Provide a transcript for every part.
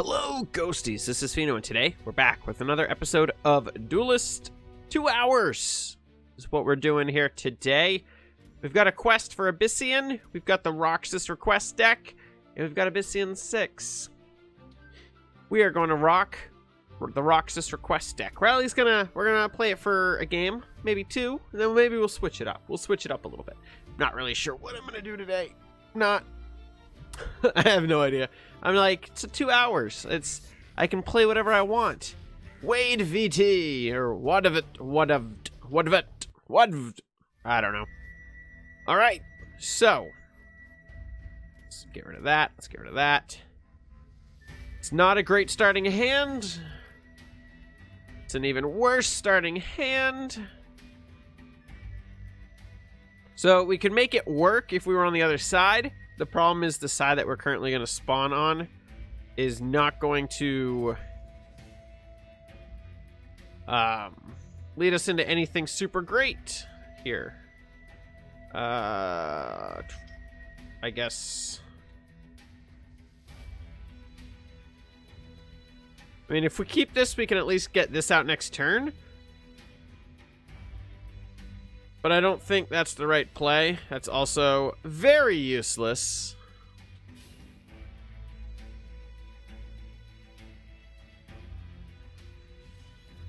Hello, ghosties. This is Pheno, and today we're back with another episode of Duelyst. 2 hours is what we're doing here today. We've got a quest for Abyssian, we've got the Roxas request deck, and we've got Abyssian 6. We are going to rock the Roxas request deck. Riley's we're gonna play it for a game, maybe 2, and then maybe we'll switch it up. We'll switch it up a little bit. Not really sure what I'm gonna do today. I have no idea. I'm like, it's 2 hours. I can play whatever I want. Wade VT or what of it. I don't know. All right, so let's get rid of that. Let's get rid of that. It's not a great starting hand. It's an even worse starting hand. So we could make it work if we were on the other side. The problem is the side that we're currently going to spawn on is not going to lead us into anything super great here. I guess. I mean, if we keep this, we can at least get this out next turn. But I don't think that's the right play. That's also very useless.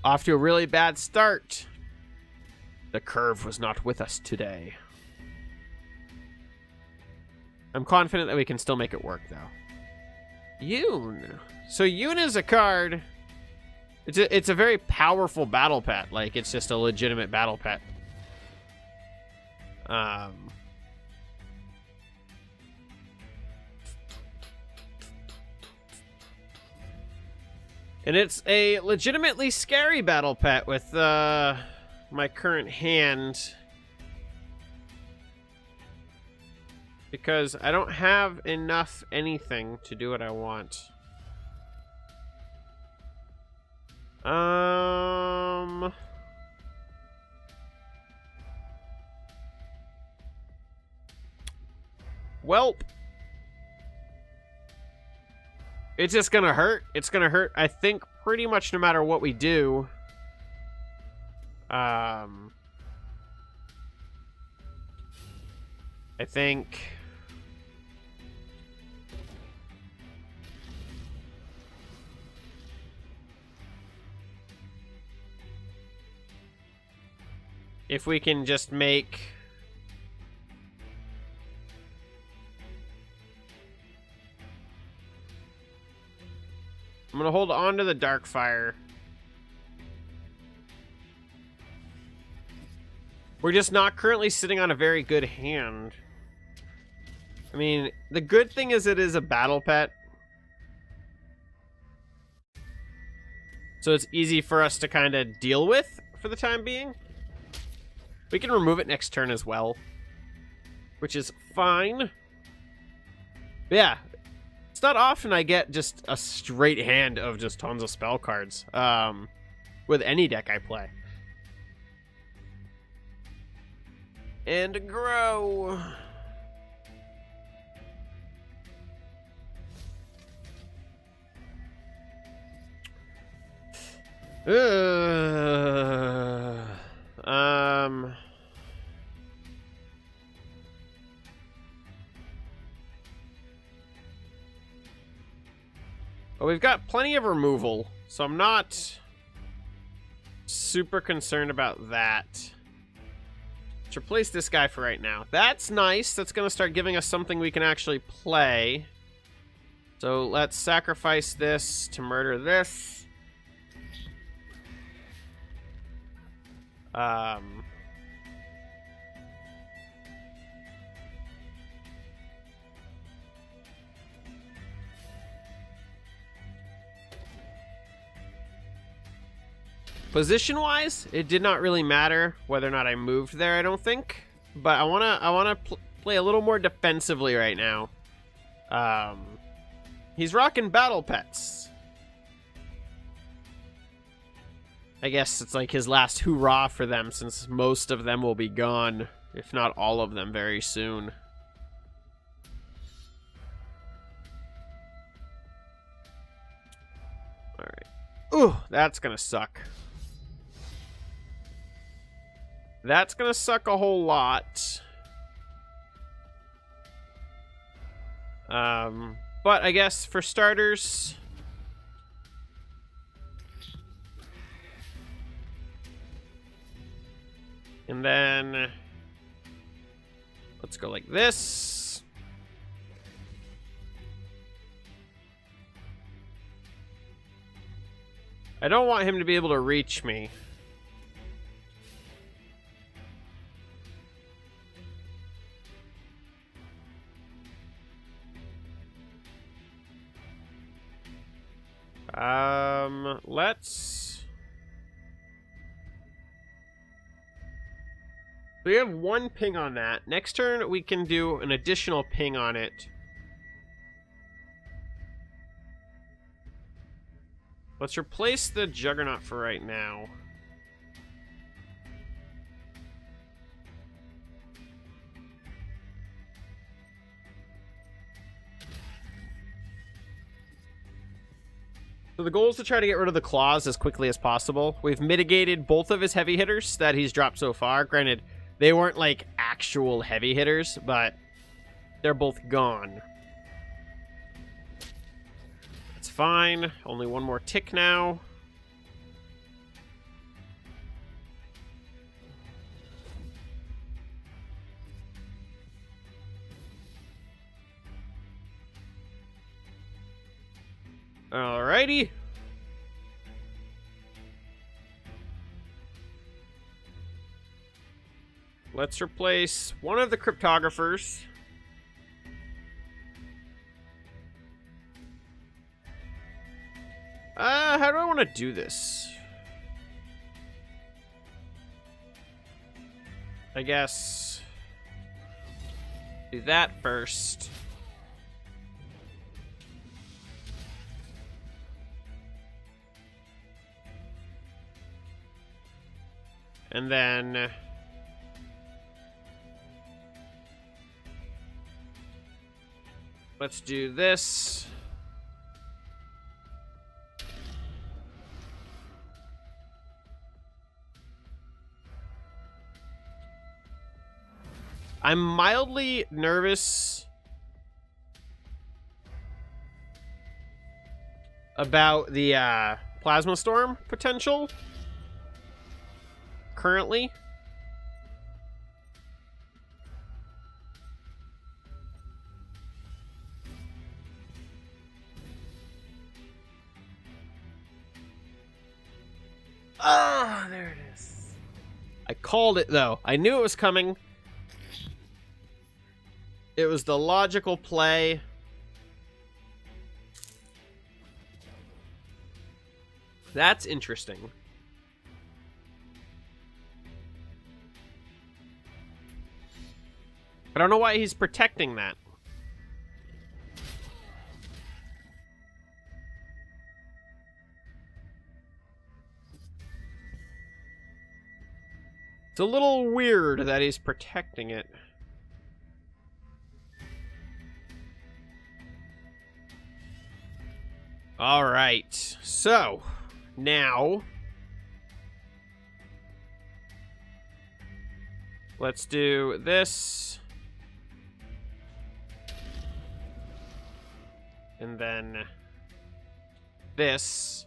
Off to a really bad start. The curve was not with us today. I'm confident that we can still make it work, though. Yoon. So Yoon is a card. It's a very powerful battle pet. Like, it's just a legitimate battle pet. And it's a legitimately scary battle pet with my current hand, because I don't have enough anything to do what I want. Welp. It's just gonna hurt. It's gonna hurt, I think, pretty much no matter what we do. I think if we can just make I'm gonna hold on to the Darkfire. We're just not currently sitting on a very good hand. I mean, the good thing is it is a battle pet. So it's easy for us to kind of deal with for the time being. We can remove it next turn as well, which is fine. But yeah. It's not often I get just a straight hand of just tons of spell cards with any deck I play. And grow. Well, we've got plenty of removal, so I'm not super concerned about that. Let's replace this guy for right now. That's nice. That's going to start giving us something we can actually play. So let's sacrifice this to murder this. Position-wise, it did not really matter whether or not I moved there, I don't think. But I wanna play a little more defensively right now. He's rocking battle pets. I guess it's like his last hoorah for them, since most of them will be gone, if not all of them, very soon. Ooh, that's gonna suck. That's gonna suck a whole lot. But I guess for starters... And then... Let's go like this. I don't want him to be able to reach me. Let's... We have one ping on that. Next turn, we can do an additional ping on it. Let's replace the Juggernaut for right now. So the goal is to try to get rid of the claws as quickly as possible. We've mitigated both of his heavy hitters that he's dropped so far. Granted, they weren't like actual heavy hitters, but they're both gone. That's fine. Only one more tick now. Alrighty. Let's replace one of the cryptographers. How do I want to do this? I guess do that first. And then let's do this. I'm mildly nervous about the plasma storm potential currently. Oh, there it is. I called it, though. I knew it was coming. It was the logical play. That's interesting. I don't know why he's protecting that. It's a little weird that he's protecting it. All right, so now let's do this. And then this.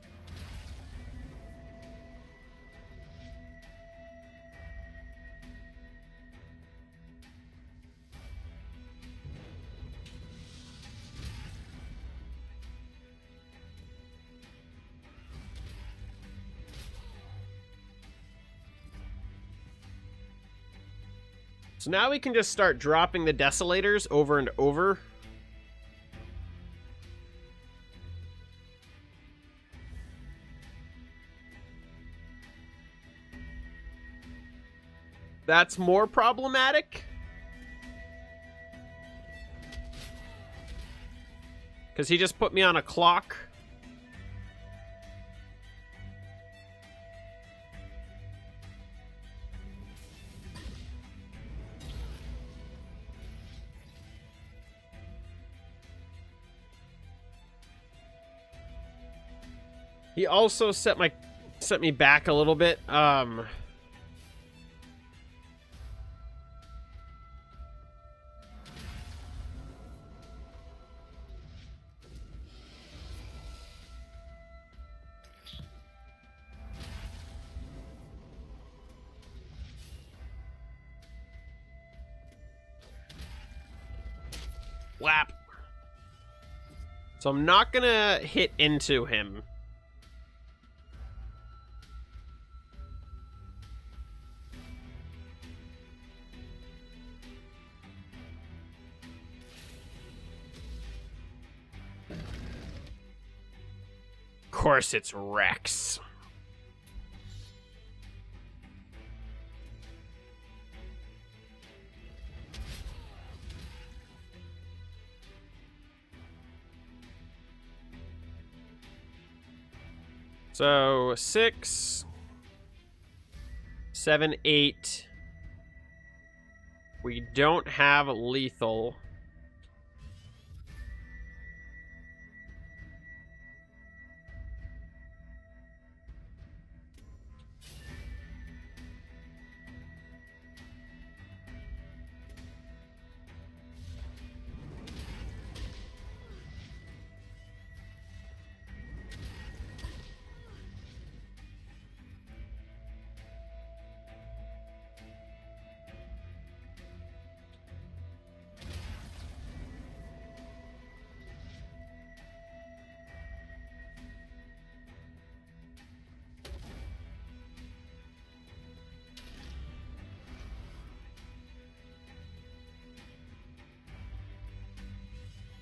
So now we can just start dropping the Desolators over and over. That's more problematic. Because he just put me on a clock. He also set me back a little bit. Whap. So I'm not gonna hit into him. Of course it's Rex. So 6, 7, 8. We don't have lethal.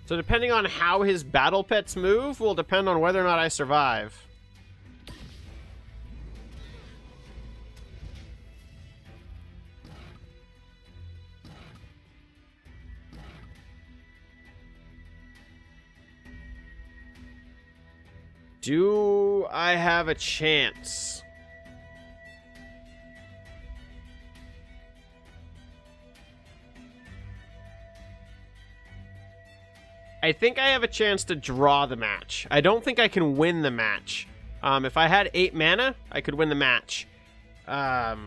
So depending on how his battle pets move will depend on whether or not I survive. Do I have a chance? I think I have a chance to draw the match. I don't think I can win the match. If I had 8 mana, I could win the match. But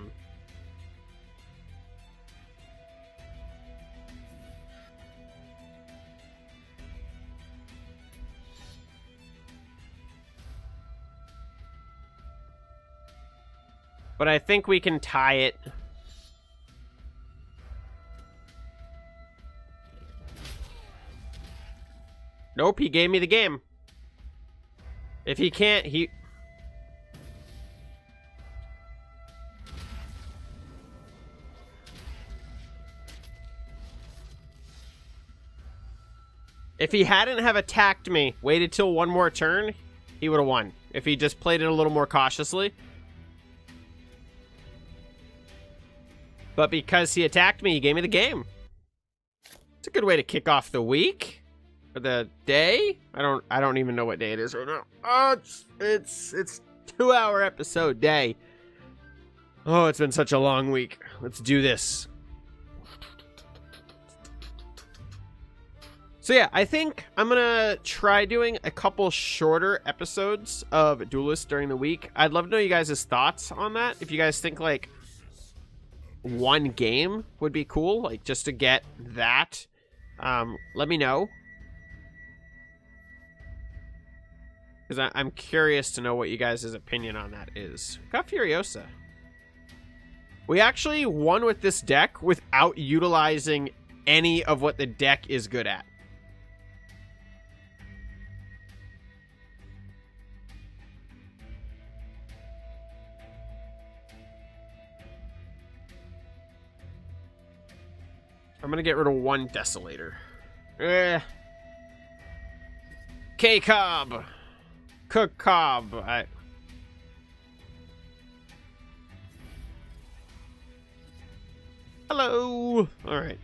I think we can tie it. Nope, he gave me the game. If he can't, he... If he hadn't have attacked me, waited till one more turn, he would have won. If he just played it a little more cautiously. But because he attacked me, he gave me the game. It's a good way to kick off the week. Or the day? I don't even know what day it is right now. Oh, it's 2-hour episode day. Oh, it's been such a long week. Let's do this. So yeah, I think I'm gonna try doing a couple shorter episodes of Duelyst during the week. I'd love to know you guys' thoughts on that. If you guys think like one game would be cool, like just to get that, let me know. Because I'm curious to know what you guys' opinion on that is. Got Furiosa. We actually won with this deck without utilizing any of what the deck is good at. I'm going to get rid of one Desolator. K-Cobb. Cook Cobb. Hello. All right.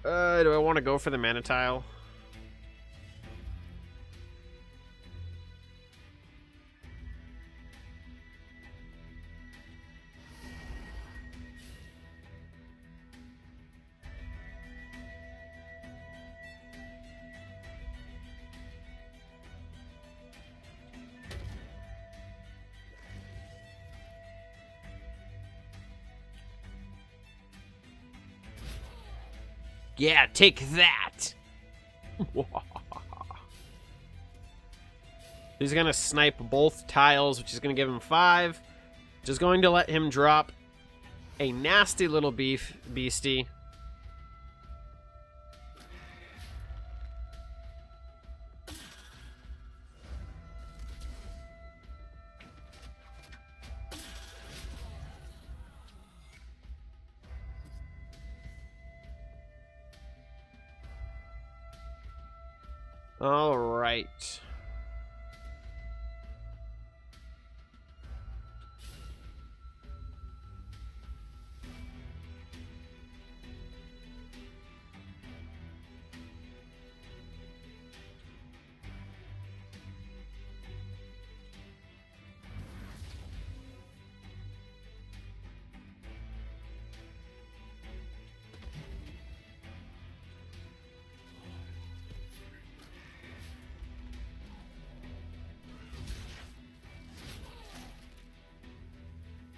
Do I want to go for the mana tile? Yeah, take that. He's going to snipe both tiles, which is going to give him 5. Just going to let him drop a nasty little beastie. All right.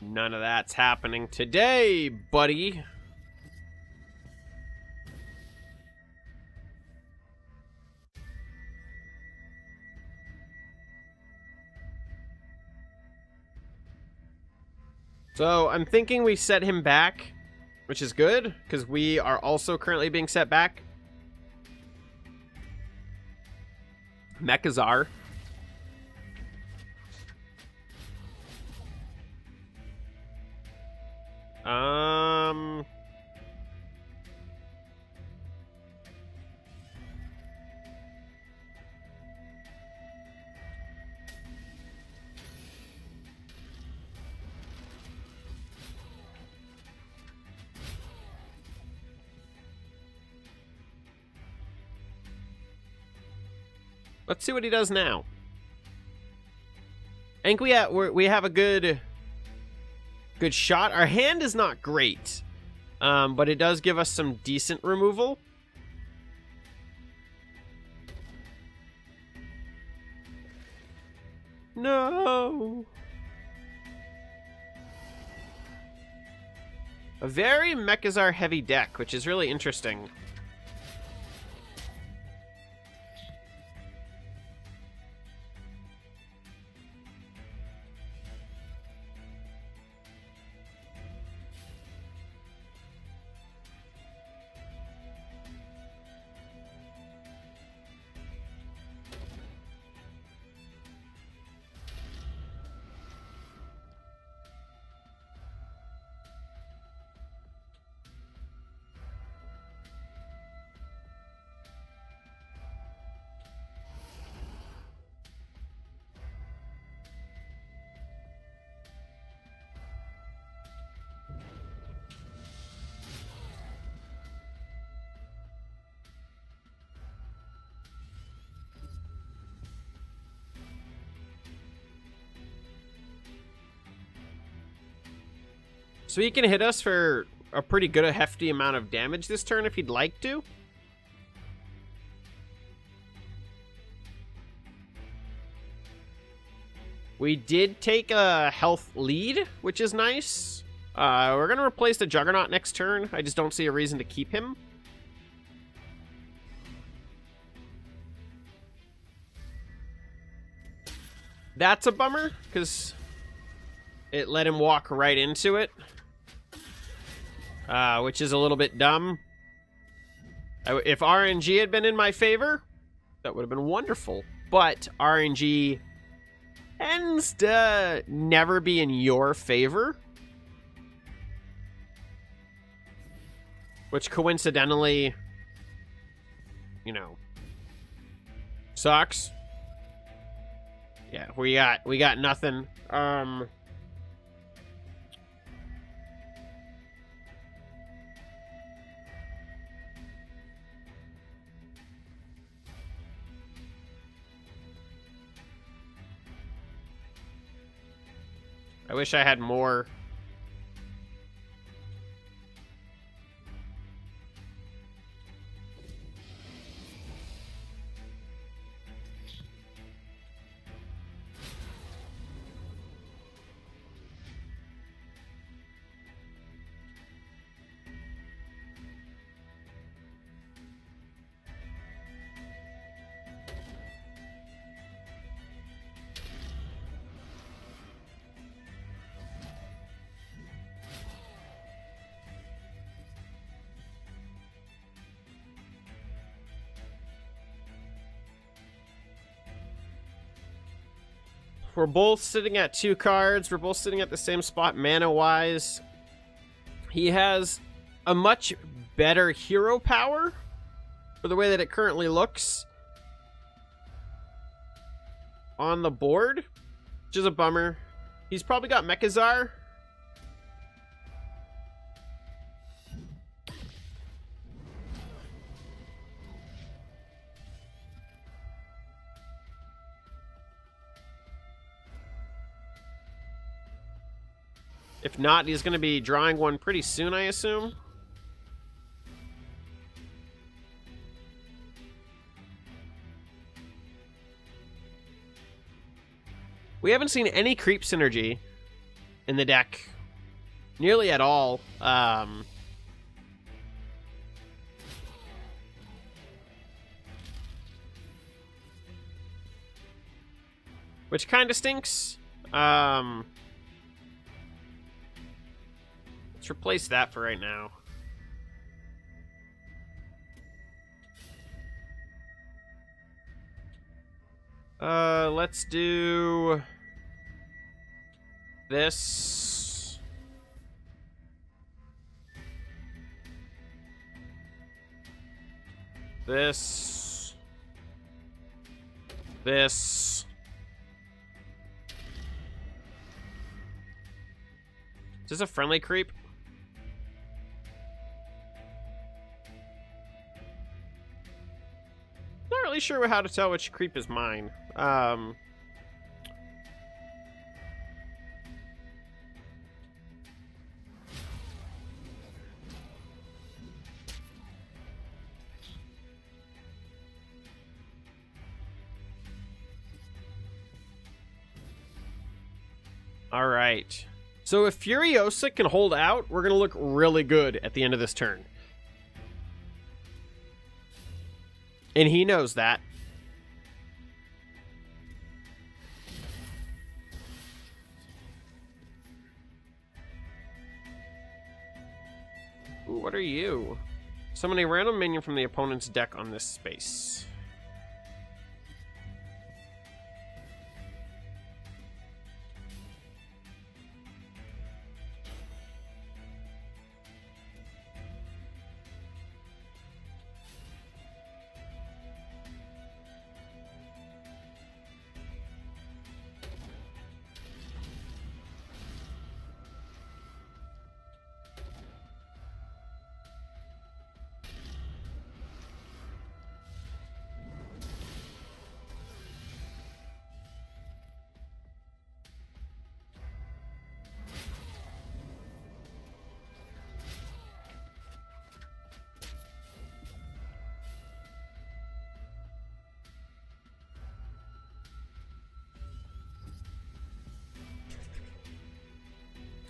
None of that's happening today, buddy. So I'm thinking we set him back, which is good, because we are also currently being set back. Mechazar. Let's see what he does now. I think we have a good shot. Our hand is not great, but it does give us some decent removal. No. A very Mechazar heavy deck, which is really interesting. So he can hit us for a pretty good, a hefty amount of damage this turn if he'd like to. We did take a health lead, which is nice. We're going to replace the Juggernaut next turn. I just don't see a reason to keep him. That's a bummer, because it let him walk right into it. Which is a little bit dumb. If RNG had been in my favor, that would have been wonderful. But RNG tends to never be in your favor. Which coincidentally, you know, sucks. Yeah, we got nothing. I wish I had more. We're both sitting at 2 cards. We're both sitting at the same spot mana-wise. He has a much better hero power for the way that it currently looks on the board, which is a bummer. He's probably got Mechazar. If not, he's going to be drawing one pretty soon, I assume. We haven't seen any creep synergy in the deck nearly at all. Which kind of stinks. Let's replace that for right now. Let's do this. This. This. Is this a friendly creep? Not really sure how to tell which creep is mine. All right. So if Furiosa can hold out, we're going to look really good at the end of this turn. And he knows that. Ooh, what are you? Summon a random minion from the opponent's deck on this space.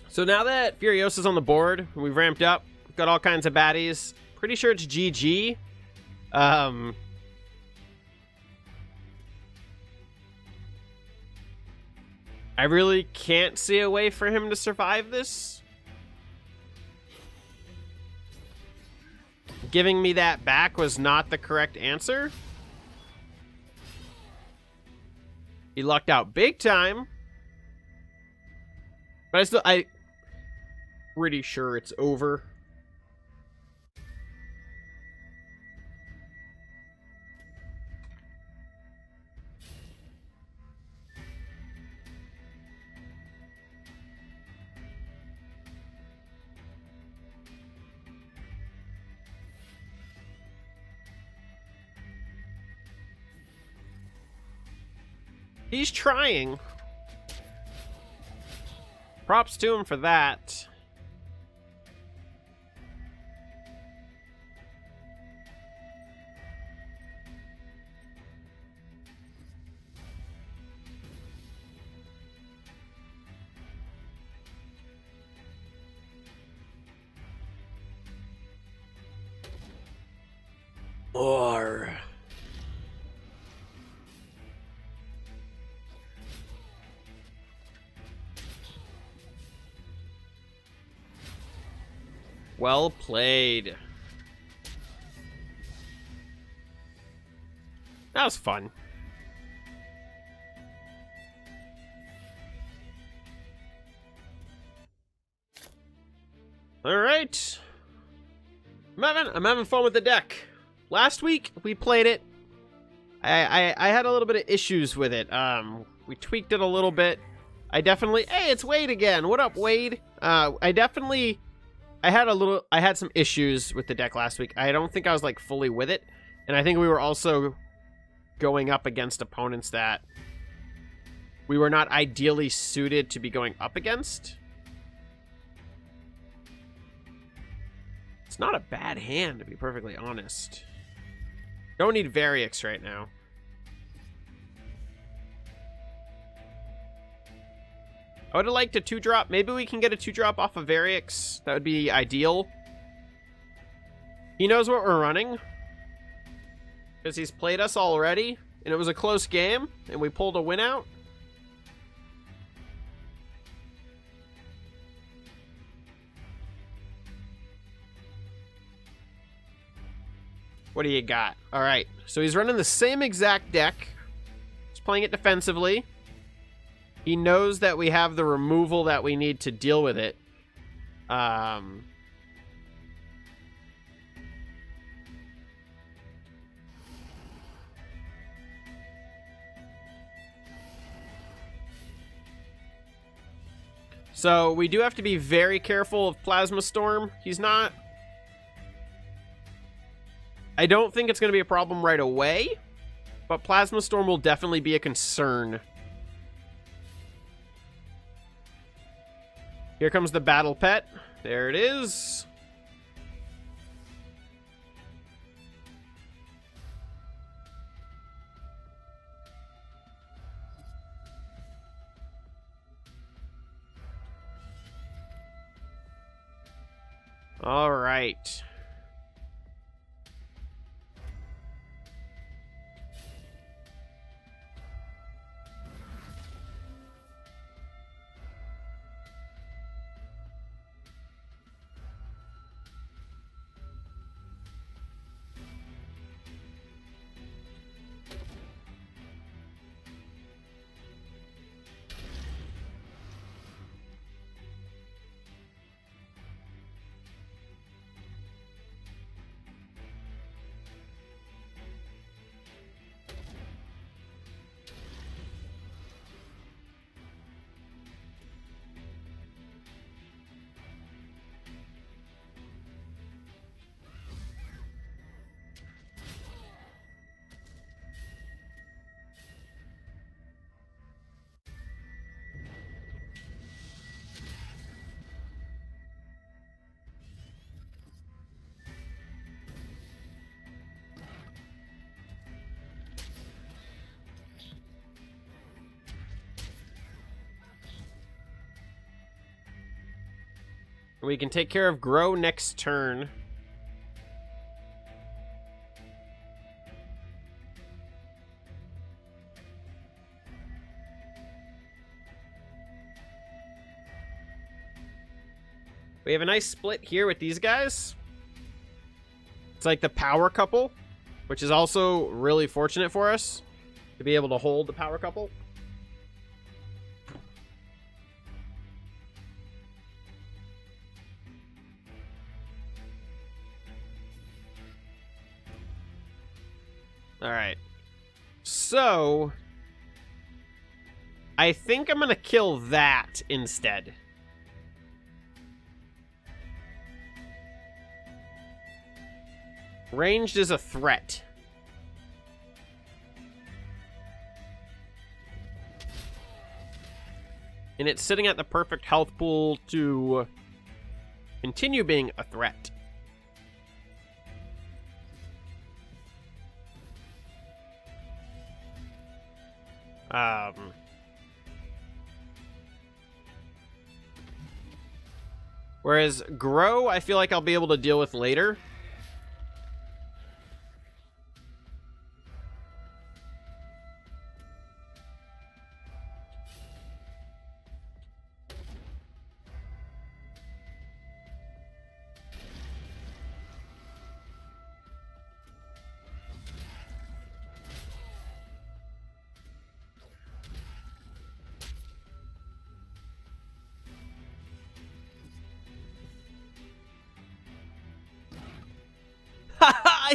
So now that Furiosa's on the board, we've ramped up, we've got all kinds of baddies. Pretty sure it's GG. I really can't see a way for him to survive this. Giving me that back was not the correct answer. He lucked out big time. But I'm pretty sure it's over. He's trying. Props to him for that. Or well played. That was fun. All right. I'm having fun with the deck. Last week we played it. I had a little bit of issues with it. We tweaked it a little bit. Hey, it's Wade again. What up, Wade? I had some issues with the deck last week. I don't think I was like fully with it, and I think we were also going up against opponents that we were not ideally suited to be going up against. It's not a bad hand, to be perfectly honest. Don't need Variix right now. I would have liked a 2-drop. Maybe we can get a 2-drop off of Variix. That would be ideal. He knows what we're running, because he's played us already, and it was a close game, and we pulled a win out. What do you got? All right, so he's running the same exact deck. He's playing it defensively. He knows that we have the removal that we need to deal with it. So we do have to be very careful of Plasma Storm. He's not... I don't think it's going to be a problem right away, but Plasma Storm will definitely be a concern. Here comes the Battle Pet. There it is. All right. We can take care of Grow next turn. We have a nice split here with these guys. It's like the power couple, which is also really fortunate for us to be able to hold the power couple. All right. So I think I'm going to kill that instead. Ranged is a threat. And it's sitting at the perfect health pool to continue being a threat. Whereas Grow, I feel like I'll be able to deal with later.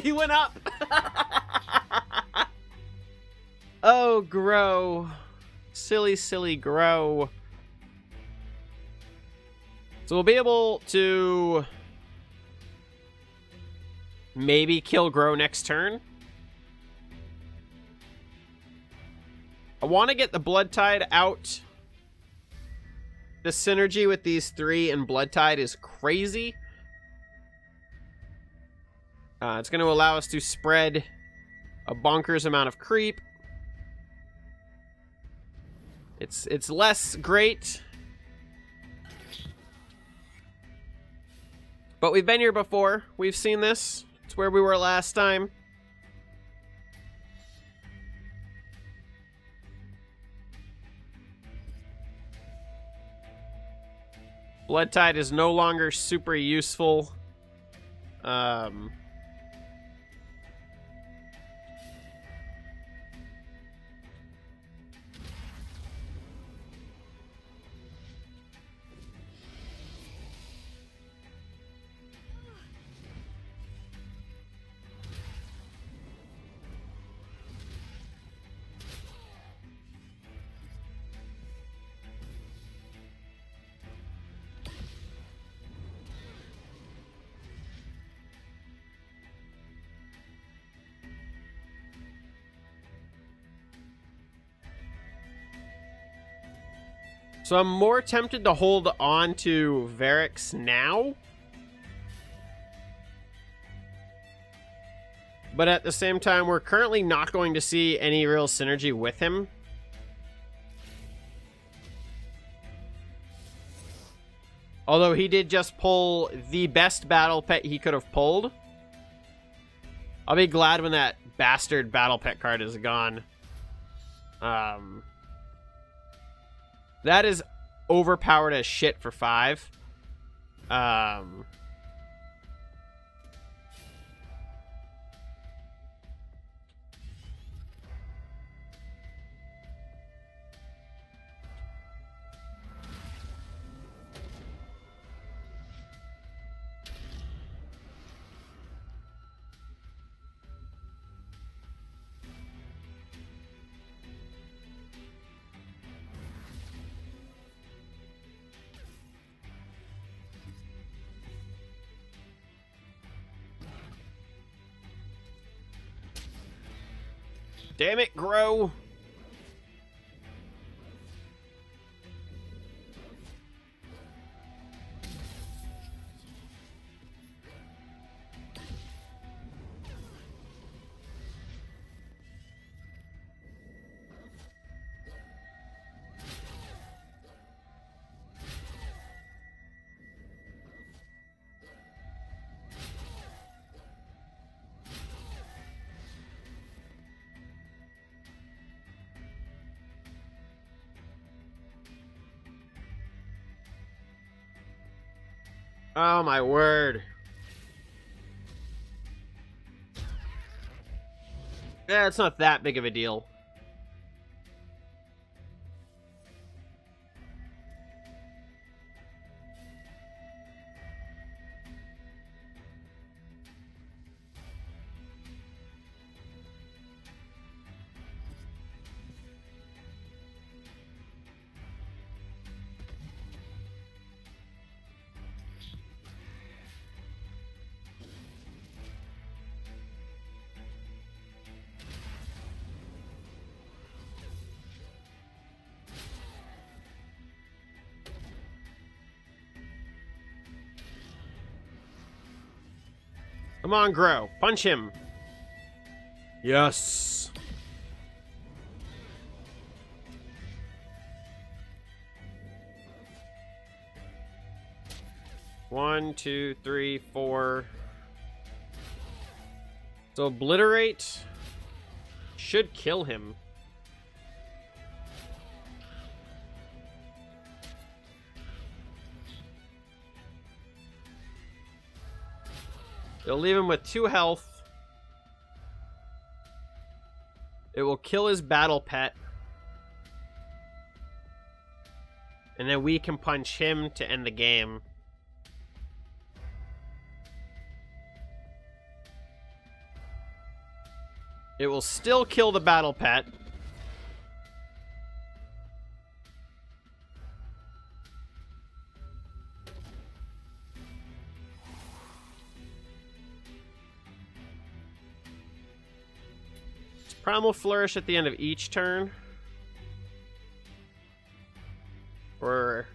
He went up. Oh, Grow. Silly, silly Grow. So we'll be able to maybe kill Grow next turn. I want to get the Blood Tide out. The synergy with these three and Blood Tide is crazy. It's going to allow us to spread a bonkers amount of creep. It's less great, but we've been here before. We've seen this. It's where we were last time. Blood Tide is no longer super useful. So I'm more tempted to hold on to Varix now. But at the same time, we're currently not going to see any real synergy with him. Although he did just pull the best battle pet he could have pulled. I'll be glad when that bastard battle pet card is gone. That is overpowered as shit for 5. Damn it, Grow. Oh my word. Yeah, it's not that big of a deal. Come on, Grow. Punch him. Yes. One, two, three, four. So Obliterate should kill him. It'll leave him with 2 health. It will kill his battle pet. And then we can punch him to end the game. It will still kill the battle pet. Primal Flourish at the end of each turn. Or...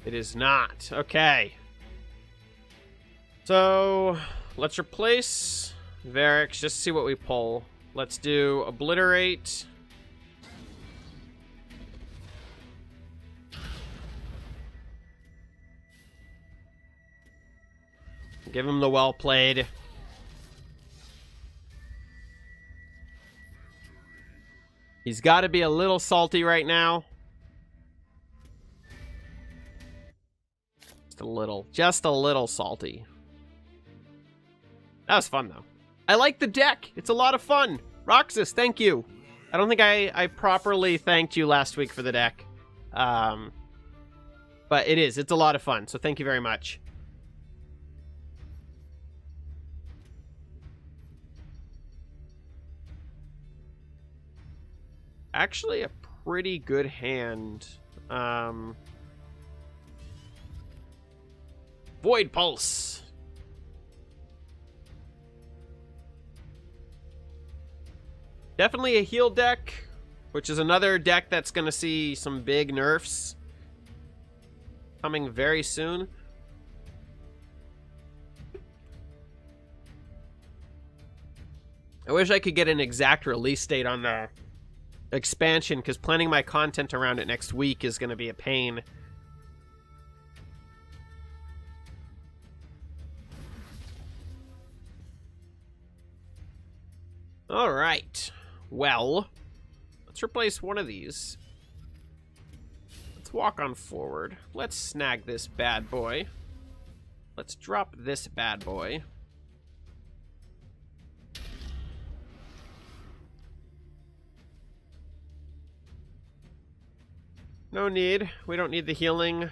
it is not. Okay. So, let's replace Varix, just to see what we pull. Let's do Obliterate. Give him the well played. He's got to be a little salty right now. Just a little salty. That was fun, though. I like the deck. It's a lot of fun. Roxas, thank you. I don't think I properly thanked you last week for the deck. But it's a lot of fun, so thank you very much. Actually, a pretty good hand. Void Pulse. Definitely a heal deck, which is another deck that's going to see some big nerfs coming very soon. I wish I could get an exact release date on the expansion, because planning my content around it next week is going to be a pain. All right. Well, let's replace one of these. Let's walk on forward. Let's snag this bad boy. Let's drop this bad boy. No need. We don't need the healing.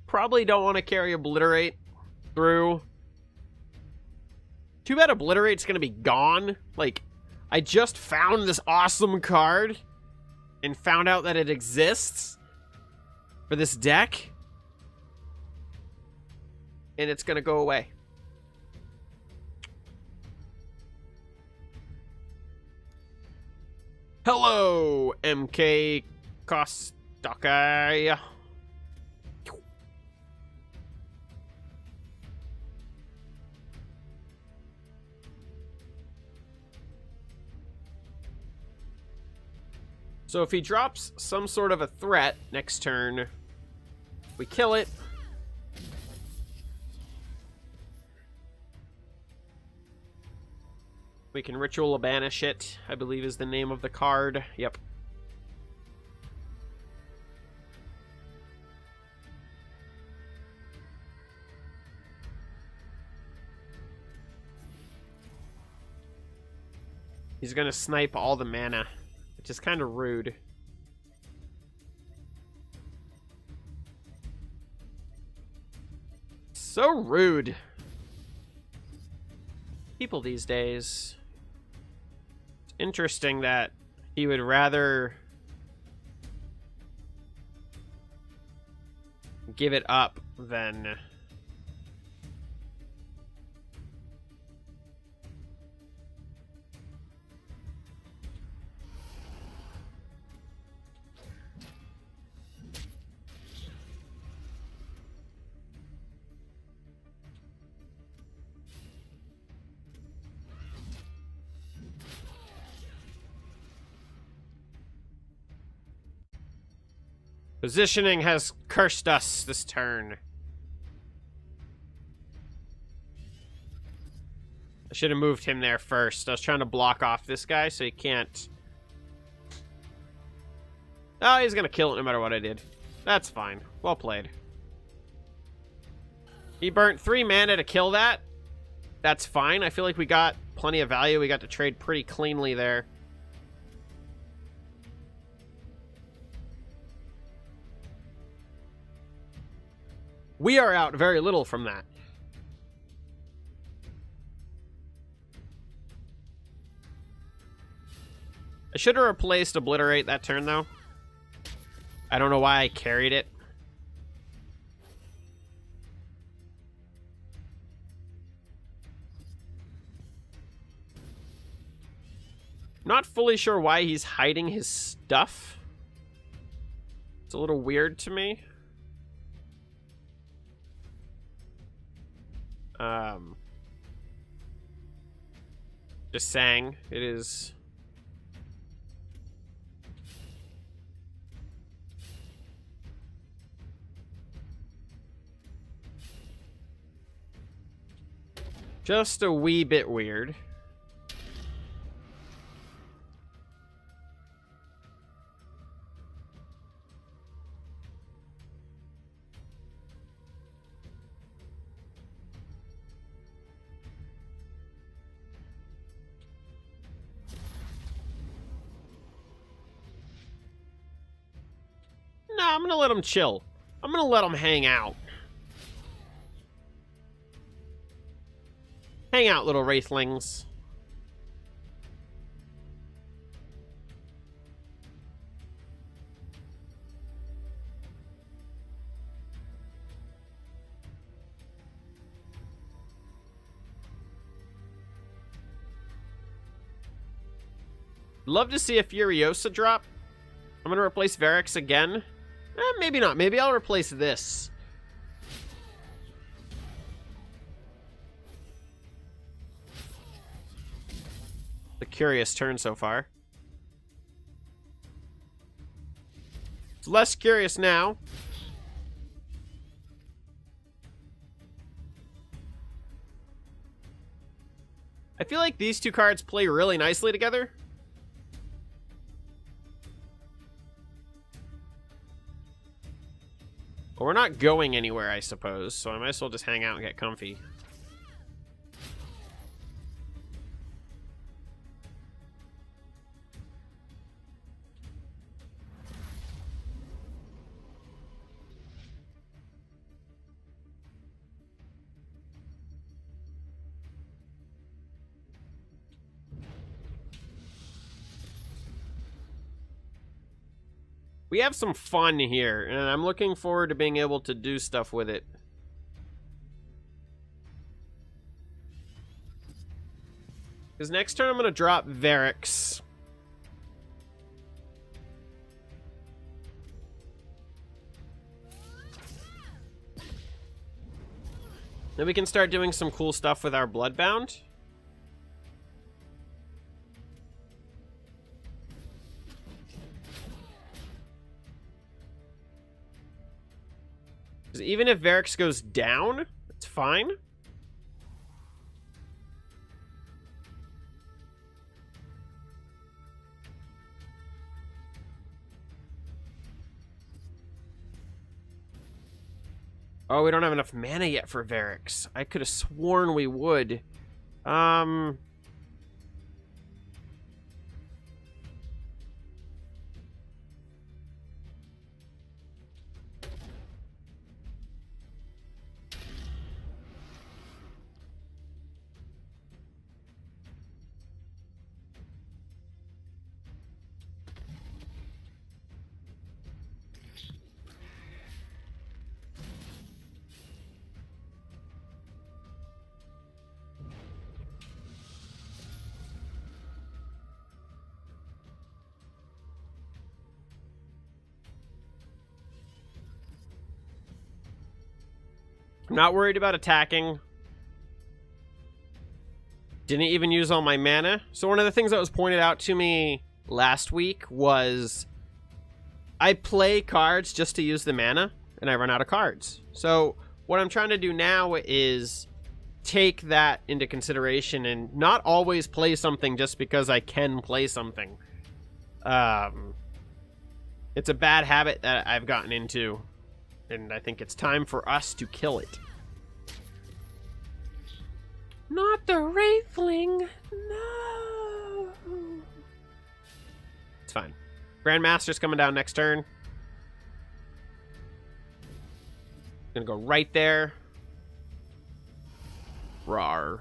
Probably don't want to carry Obliterate through. Too bad Obliterate's going to be gone. Like, I just found this awesome card and found out that it exists for this deck. And it's going to go away. Hello, MK Kostakai. So if he drops some sort of a threat next turn, we kill it. We can Ritual Banish it, I believe is the name of the card. Yep. He's gonna snipe all the mana, which is kind of rude. So rude. People these days. It's interesting that he would rather give it up than... Positioning has cursed us this turn. I should have moved him there first. I was trying to block off this guy so he can't... Oh, he's gonna kill it no matter what I did. That's fine. Well played. He burnt 3 mana to kill that. That's fine. I feel like we got plenty of value. We got to trade pretty cleanly there. We are out very little from that. I should have replaced Obliterate that turn, though. I don't know why I carried it. Not fully sure why he's hiding his stuff. It's a little weird to me. Just saying, it is... just a wee bit weird. Nah, I'm gonna let him chill. I'm gonna let him hang out. Hang out, little wraithlings. Love to see a Furiosa drop. I'm gonna replace Varix again. Maybe not. Maybe I'll replace this. The curious turn so far. It's less curious now. I feel like these two cards play really nicely together. But we're not going anywhere, I suppose, so I might as well just hang out and get comfy. We have some fun here, and I'm looking forward to being able to do stuff with it. Because next turn I'm going to drop Varix. Then we can start doing some cool stuff with our Bloodbound. Even if Varix goes down, it's fine. Oh, we don't have enough mana yet for Varix. I could have sworn we would. I'm not worried about attacking. Didn't even use all my mana. So one of the things that was pointed out to me last week was I play cards just to use the mana, and I run out of cards. So what I'm trying to do now is take that into consideration and not always play something just because I can play something. It's a bad habit that I've gotten into, and I think it's time for us to kill it. Not the Wraithling! No! It's fine. Grandmaster's coming down next turn. Gonna go right there. Rawr.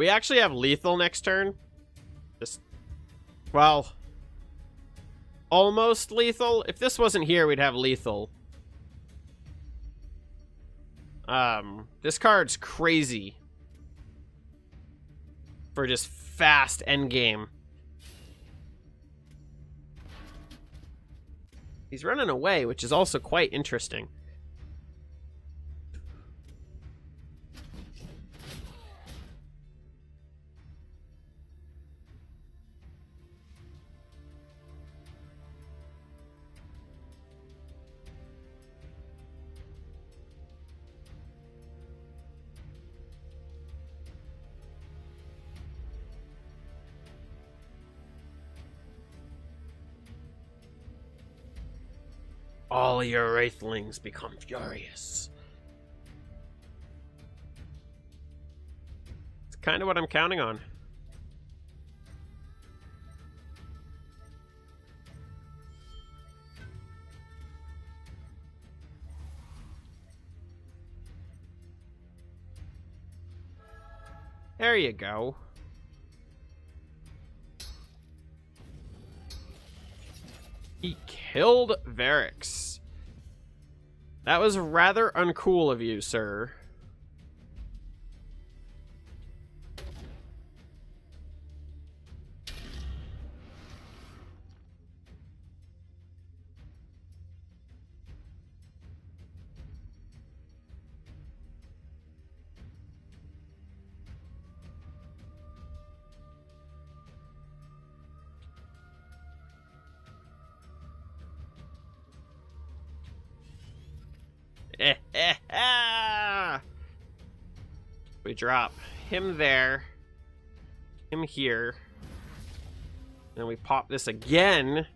We actually have lethal next turn. Just, well, almost lethal. If this wasn't here, we'd have lethal. This card's crazy for just fast endgame. He's running away, which is also quite interesting. All your wraithlings become furious. It's kind of what I'm counting on. There you go. He killed Varix. That was rather uncool of you, sir. We drop him there, him here, then we pop this again.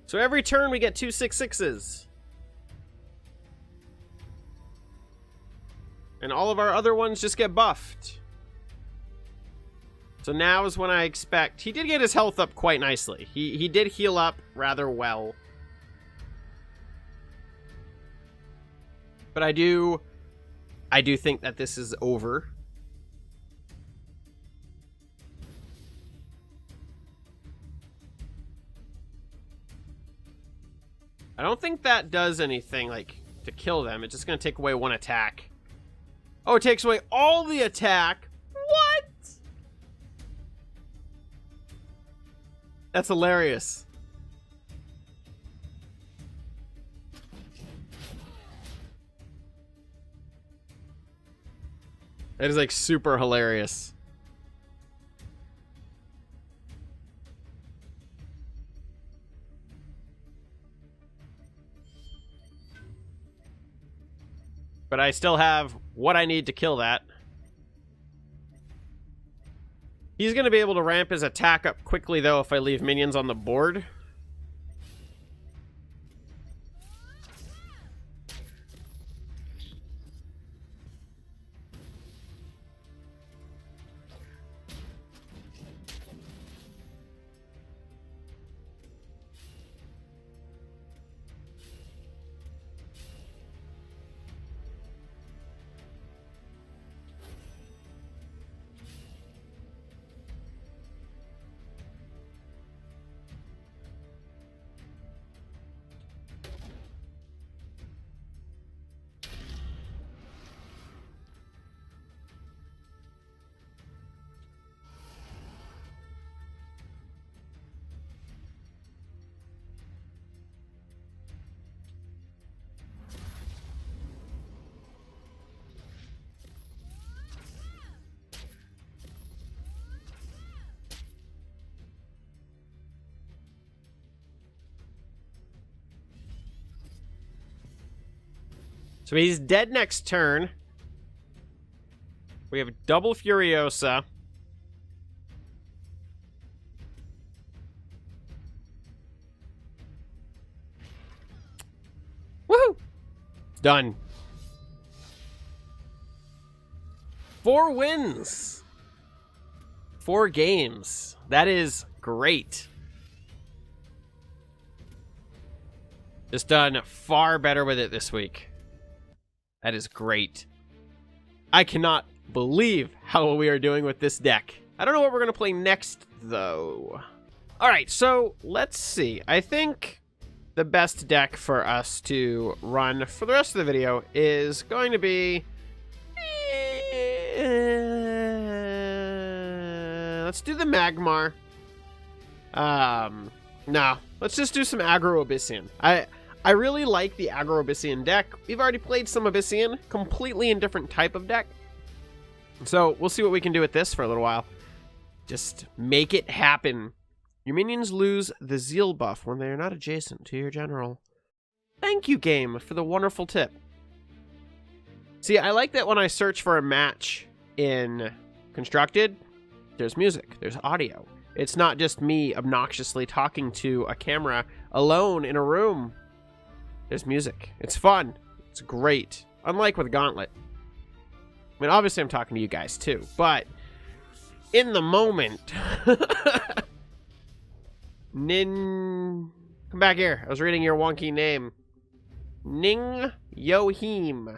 So every turn we get 2 6/6s. And all of our other ones just get buffed. So now is when I expect... He did get his health up quite nicely. He did heal up rather well. But I do think that this is over. I don't think that does anything, like, to kill them. It's just going to take away 1 attack. Oh, it takes away all the attack? What? That's hilarious. That is, like, super hilarious. But I still have what I need to kill that. He's going to be able to ramp his attack up quickly, though, if I leave minions on the board. So he's dead next turn. We have double Furiosa. Woohoo! It's done. 4 wins. 4 games. That is great. Just done far better with it this week. That is great. I cannot believe how we are doing with this deck. I don't know what we're going to play next, though. All right, so let's see. I think the best deck for us to run for the rest of the video is going to be... let's do the Magmar. No, let's just do some Aggro Abyssian. I really like the Aggro Abyssian deck. We've already played some Abyssian, completely in different type of deck. So we'll see what we can do with this for a little while. Just make it happen. Your minions lose the Zeal buff when they are not adjacent to your general. Thank you, game, for the wonderful tip. See, I like that when I search for a match in Constructed, there's music, there's audio. It's not just me obnoxiously talking to a camera alone in a room. There's music. It's fun. It's great. Unlike with Gauntlet. I mean, obviously I'm talking to you guys too, but in the moment... Come back here. I was reading your wonky name. Ning Yohim.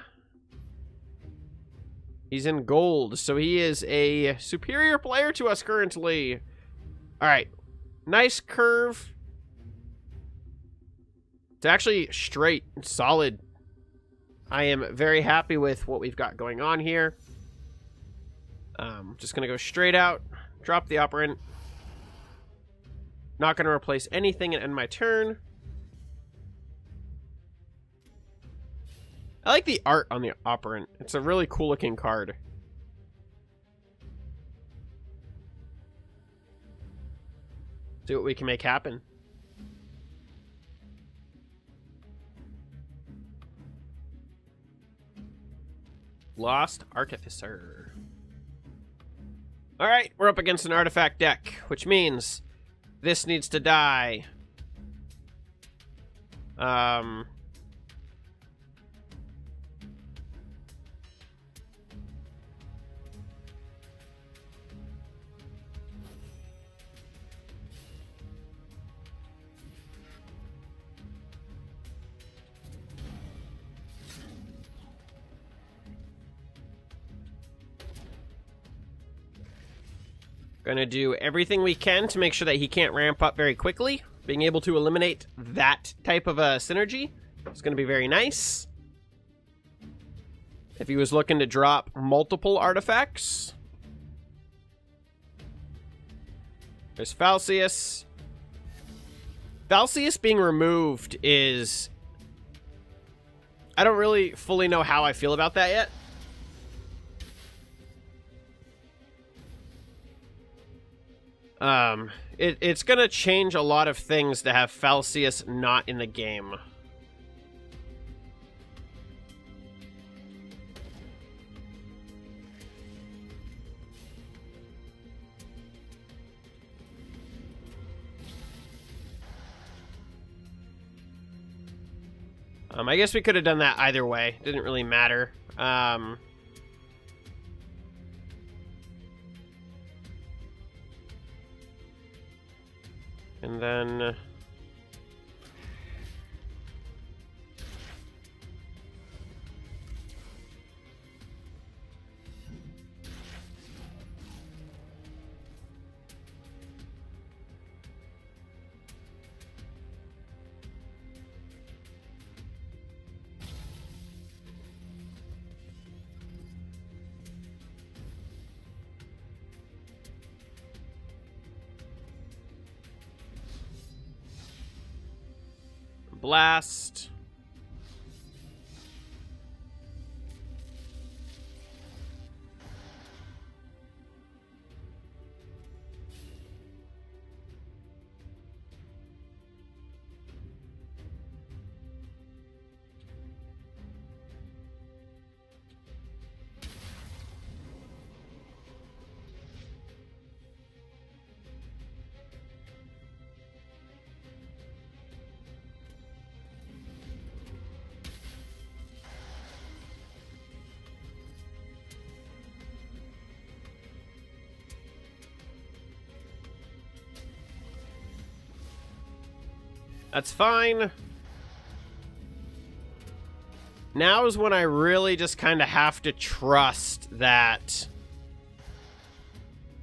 He's in gold, so he is a superior player to us currently. Alright. Nice curve. It's actually straight and solid. I am very happy with what we've got going on here. Just gonna go straight out. Drop the operant. Not going to replace anything and end my turn. I like the art on the operant. It's a really cool looking card. See what we can make happen. Lost Artificer. Alright, we're up against an artifact deck, which means... this needs to die. Gonna do everything we can to make sure that he can't ramp up very quickly. Being able to eliminate that type of a synergy is gonna be very nice. If he was looking to drop multiple artifacts. There's Falcius. Falcius being removed is... I don't really fully know how I feel about that yet. It's gonna change a lot of things to have Falcius not in the game. I guess we could have done that either way. Didn't really matter. And then... Blast. That's fine. Now is when I really just kind of have to trust that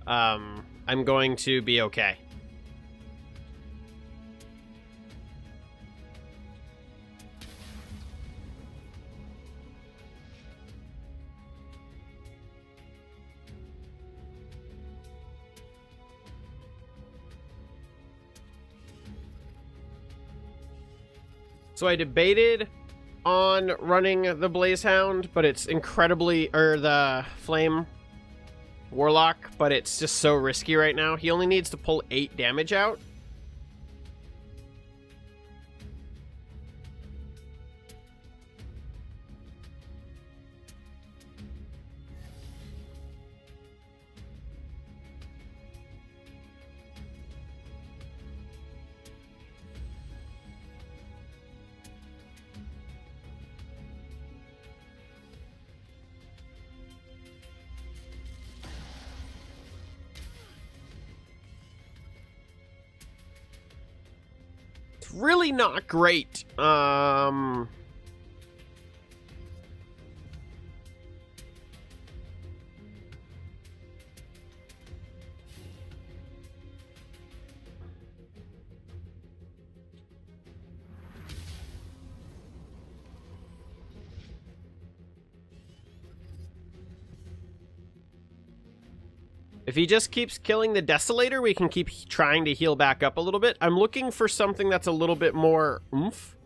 I'm going to be okay. So I debated on running the Blaze Hound, but it's incredibly, or the Flame Warlock, but it's just so risky right now. He only needs to pull 8 damage out. Really not great. If he just keeps killing the Desolator, we can keep trying to heal back up a little bit. I'm looking for something that's a little bit more oomph.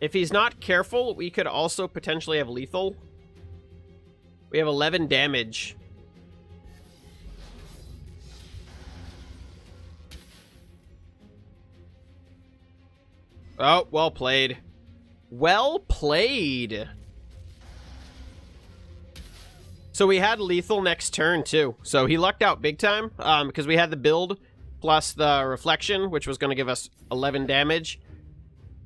If he's not careful, we could also potentially have lethal. We have 11 damage. Oh, well played. Well played. So we had lethal next turn, too. So he lucked out big time, because we had the build plus the reflection, which was going to give us 11 damage.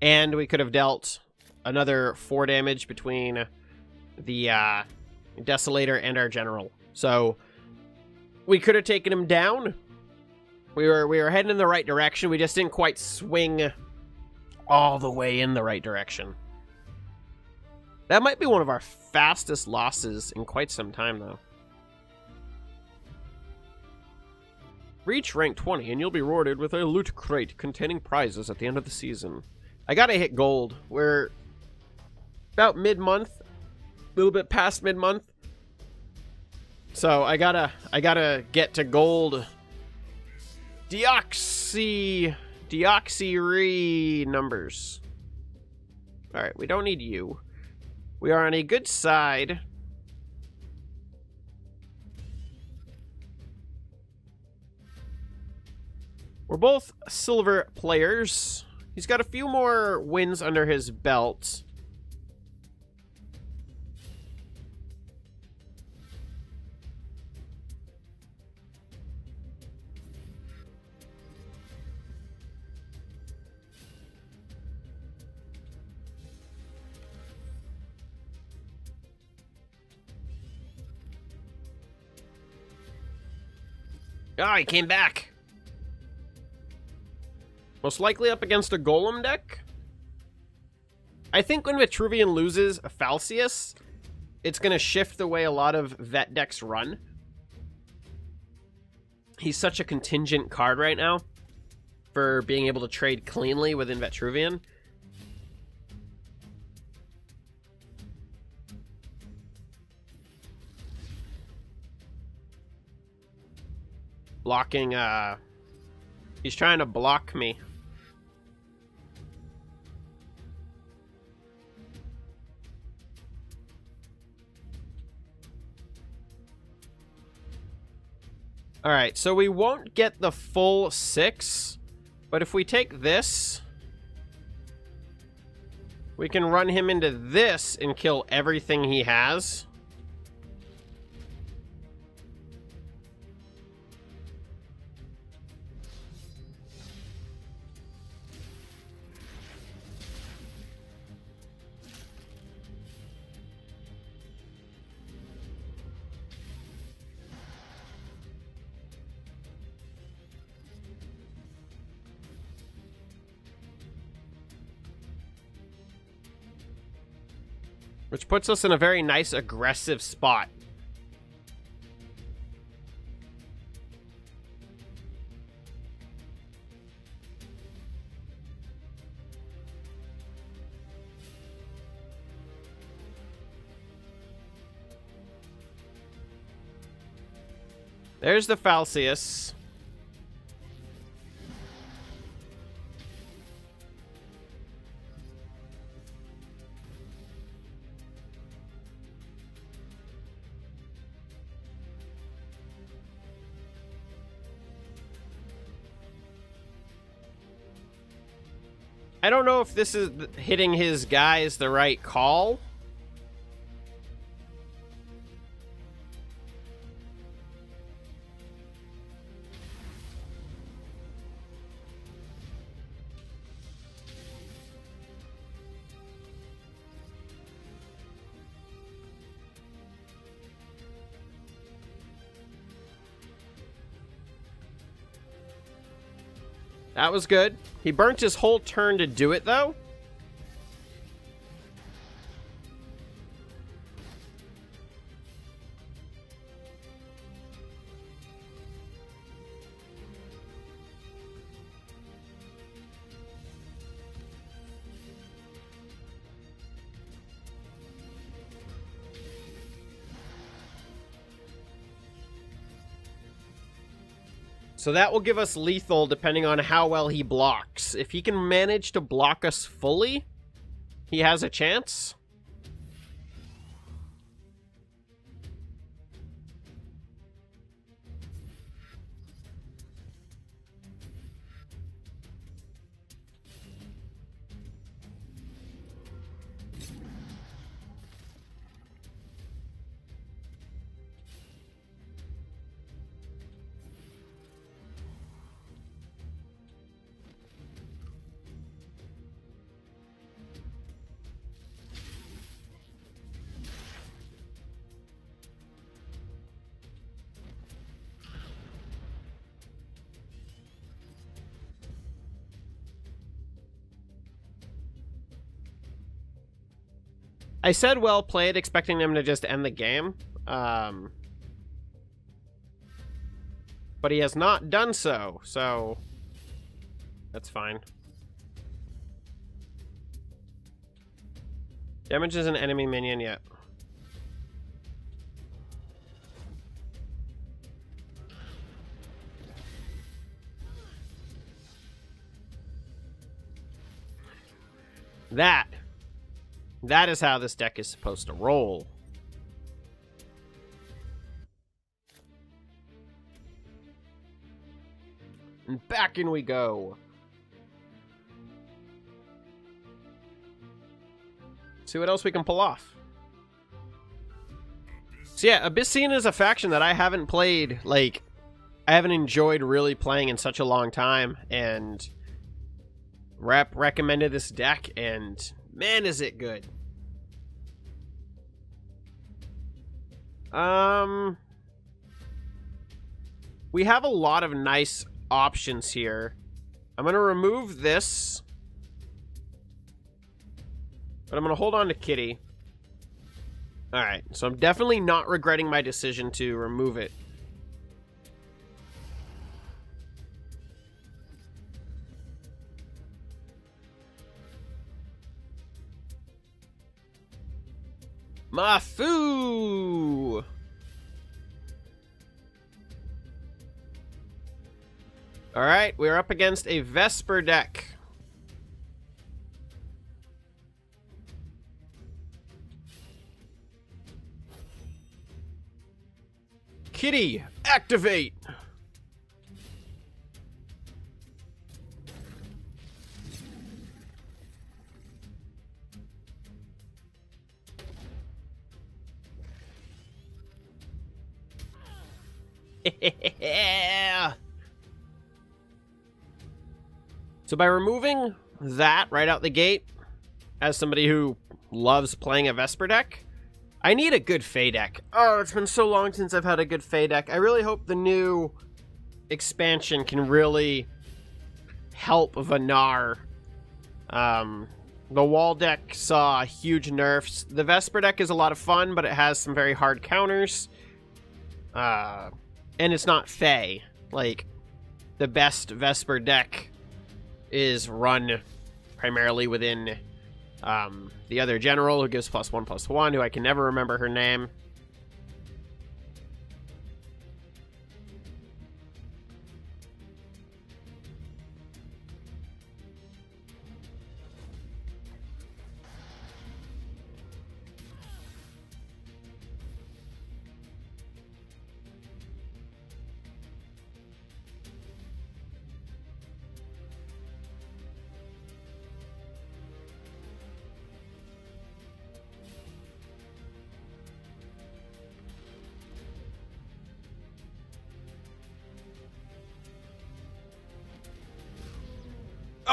And we could have dealt another 4 damage between the Desolator and our General. So we could have taken him down. We were heading in the right direction. We just didn't quite swing all the way in the right direction. That might be one of our fastest losses in quite some time, though. Reach rank 20, and you'll be rewarded with a loot crate containing prizes at the end of the season. I gotta hit gold. We're about mid-month, a little bit past mid-month. So I gotta get to gold. Deoxy numbers. All right, we don't need you. We are on a good side. We're both silver players. He's got a few more wins under his belt. Oh, he came back. Most likely up against a Golem deck. I think when Vitruvian loses a Falcius, it's going to shift the way a lot of Vet decks run. He's such a contingent card right now for being able to trade cleanly within Vitruvian. Blocking, he's trying to block me. Alright, so we won't get the full 6, but if we take this, we can run him into this and kill everything he has. which puts us in a very nice aggressive spot. There's the Falcius. I don't know if this is hitting his guys the right call. That was good. He burnt his whole turn to do it, though. So that will give us lethal depending on how well he blocks. If he can manage to block us fully, he has a chance. I said well played, expecting them to just end the game. But he has not done so that's fine. Damages an enemy minion yet. That is how this deck is supposed to roll. And back in we go. See what else we can pull off. So yeah, Abyssian is a faction that I haven't played, like, I haven't enjoyed really playing in such a long time, and Rep recommended this deck, and man, is it good. We have a lot of nice options here. I'm going to remove this, but I'm going to hold on to Kitty. Alright, so I'm definitely not regretting my decision to remove it. Mafu! Alright, we're up against a Vesper deck. Kitty, activate! Yeah. So by removing that right out the gate, as somebody who loves playing a Vesper deck, I need a good Fey deck. Oh, it's been so long since I've had a good Fey deck. I really hope the new expansion can really help Vanar, The wall deck saw huge nerfs. The Vesper deck is a lot of fun, but it has some very hard counters. And it's not Fey. Like, the best Vesper deck is run primarily within the other general, who gives +1/+1, who I can never remember her name.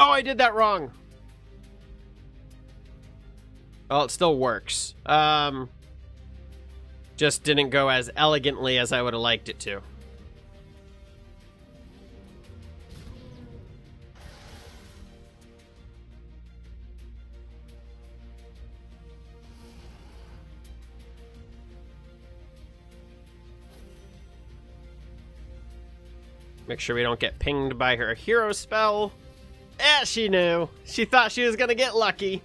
Oh, I did that wrong. Well, it still works. Just didn't go as elegantly as I would have liked it to. Make sure we don't get pinged by her hero spell. Yeah, she knew. She thought she was gonna get lucky.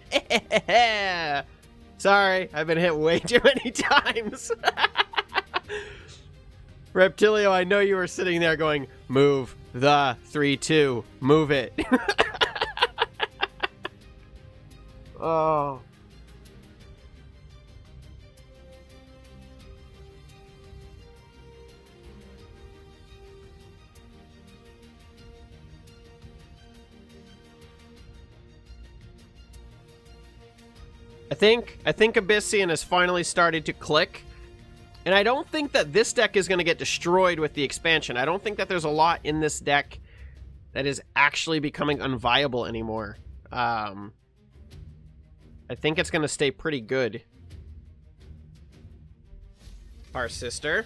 Sorry, I've been hit way too many times. Reptilio, I know you were sitting there going, move the 3-2. Move it. Oh. I think Abyssian has finally started to click. And I don't think that this deck is going to get destroyed with the expansion. I don't think that there's a lot in this deck that is actually becoming unviable anymore. I think it's going to stay pretty good. Our sister.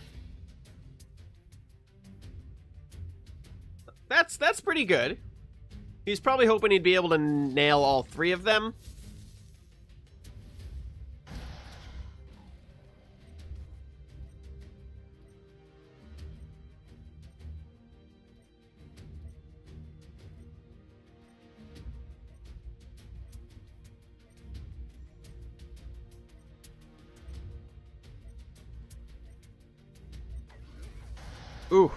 That's pretty good. He's probably hoping he'd be able to nail all three of them. Ooh.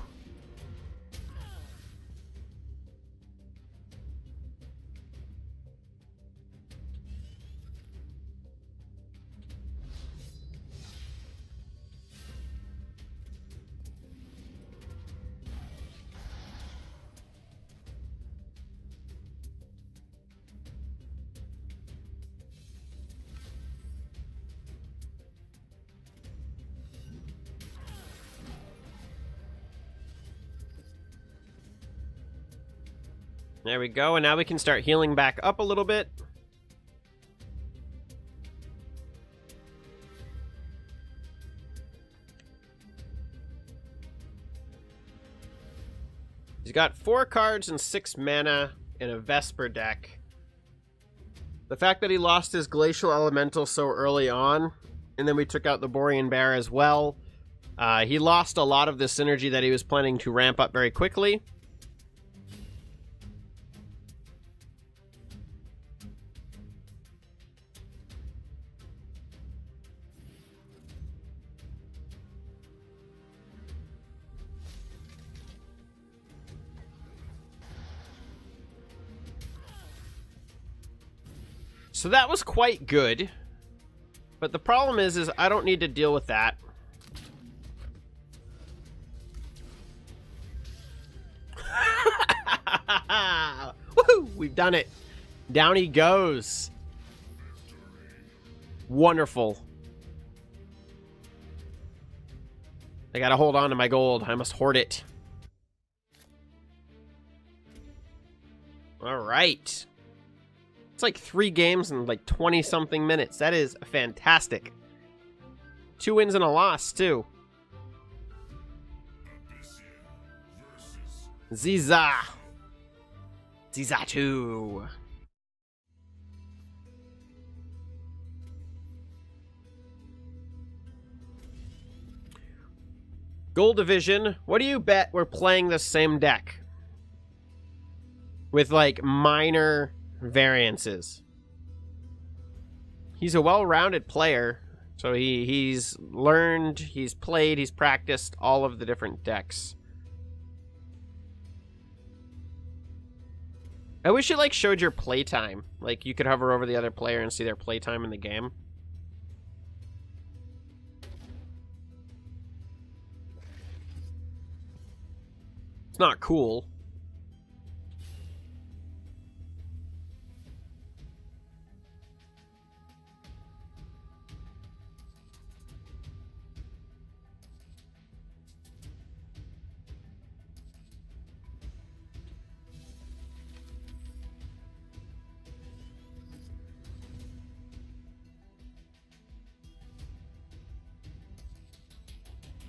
There we go, and now we can start healing back up a little bit. He's got 4 cards and 6 mana in a Vesper deck. The fact that he lost his Glacial Elemental so early on, and then we took out the Borean Bear as well, he lost a lot of the synergy that he was planning to ramp up very quickly. So that was quite good. But the problem is I don't need to deal with that. Woohoo! We've done it. Down he goes. Wonderful. I gotta hold on to my gold. I must hoard it. All right. It's like 3 games in like 20-something minutes. That is fantastic. 2 wins and a loss, too. Ziza. Ziza 2. Gold Division, what do you bet we're playing the same deck? With, like, minor variances. He's a well-rounded player, so he's learned, he's played, he's practiced all of the different decks. I wish it, like, showed your playtime. Like, you could hover over the other player and see their playtime in the game. It's not cool.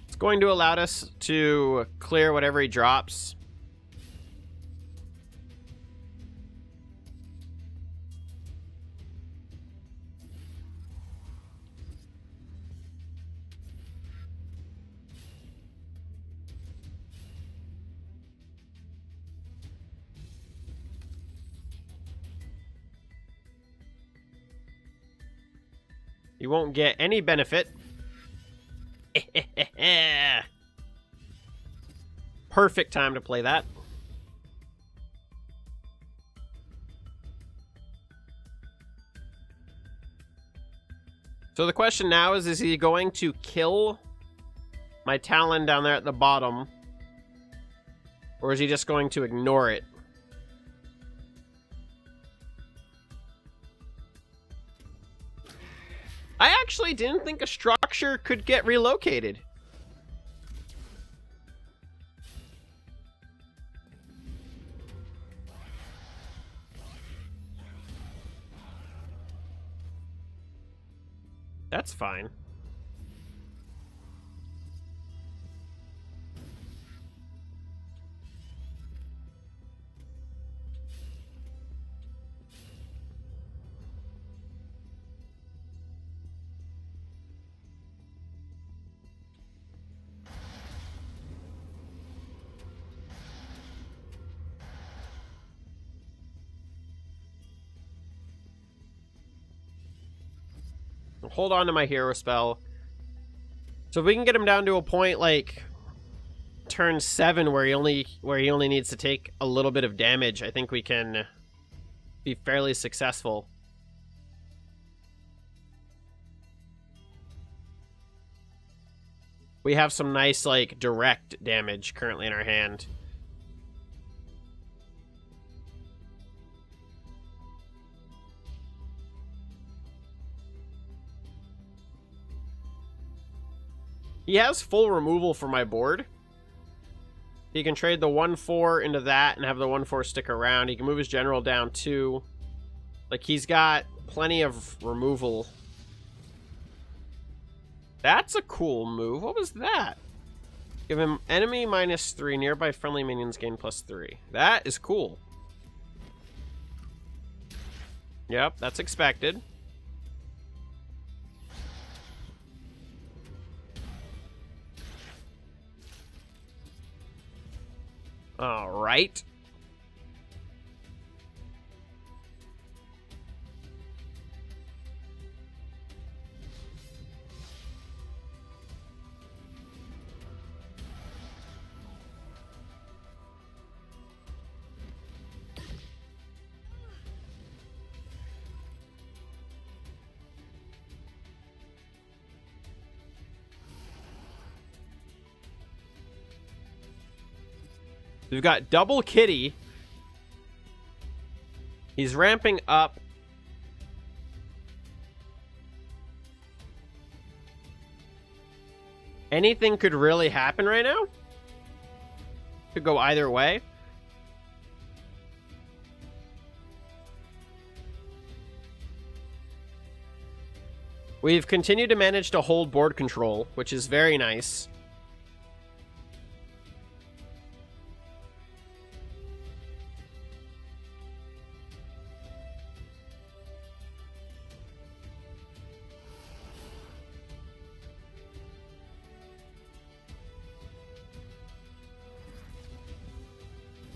It's going to allow us to clear whatever he drops. You won't get any benefit. Perfect time to play that. So the question now is he going to kill my Talon down there at the bottom? Or is he just going to ignore it? I actually didn't think a structure could get relocated. That's fine. Hold on to my hero spell. So if we can get him down to a point like turn 7 where he only needs to take a little bit of damage, I think we can be fairly successful. We have some nice, like, direct damage currently in our hand. He has full removal for my board. He can trade the 1/4 into that and have the 1/4 stick around. He can move his general down 2. Like, he's got plenty of removal. That's a cool move. What was that? Give him enemy -3. Nearby friendly minions gain +3. That is cool. Yep, that's expected. All right. We've got double kitty. He's ramping up. Anything could really happen right now. Could go either way. We've continued to manage to hold board control, which is very nice.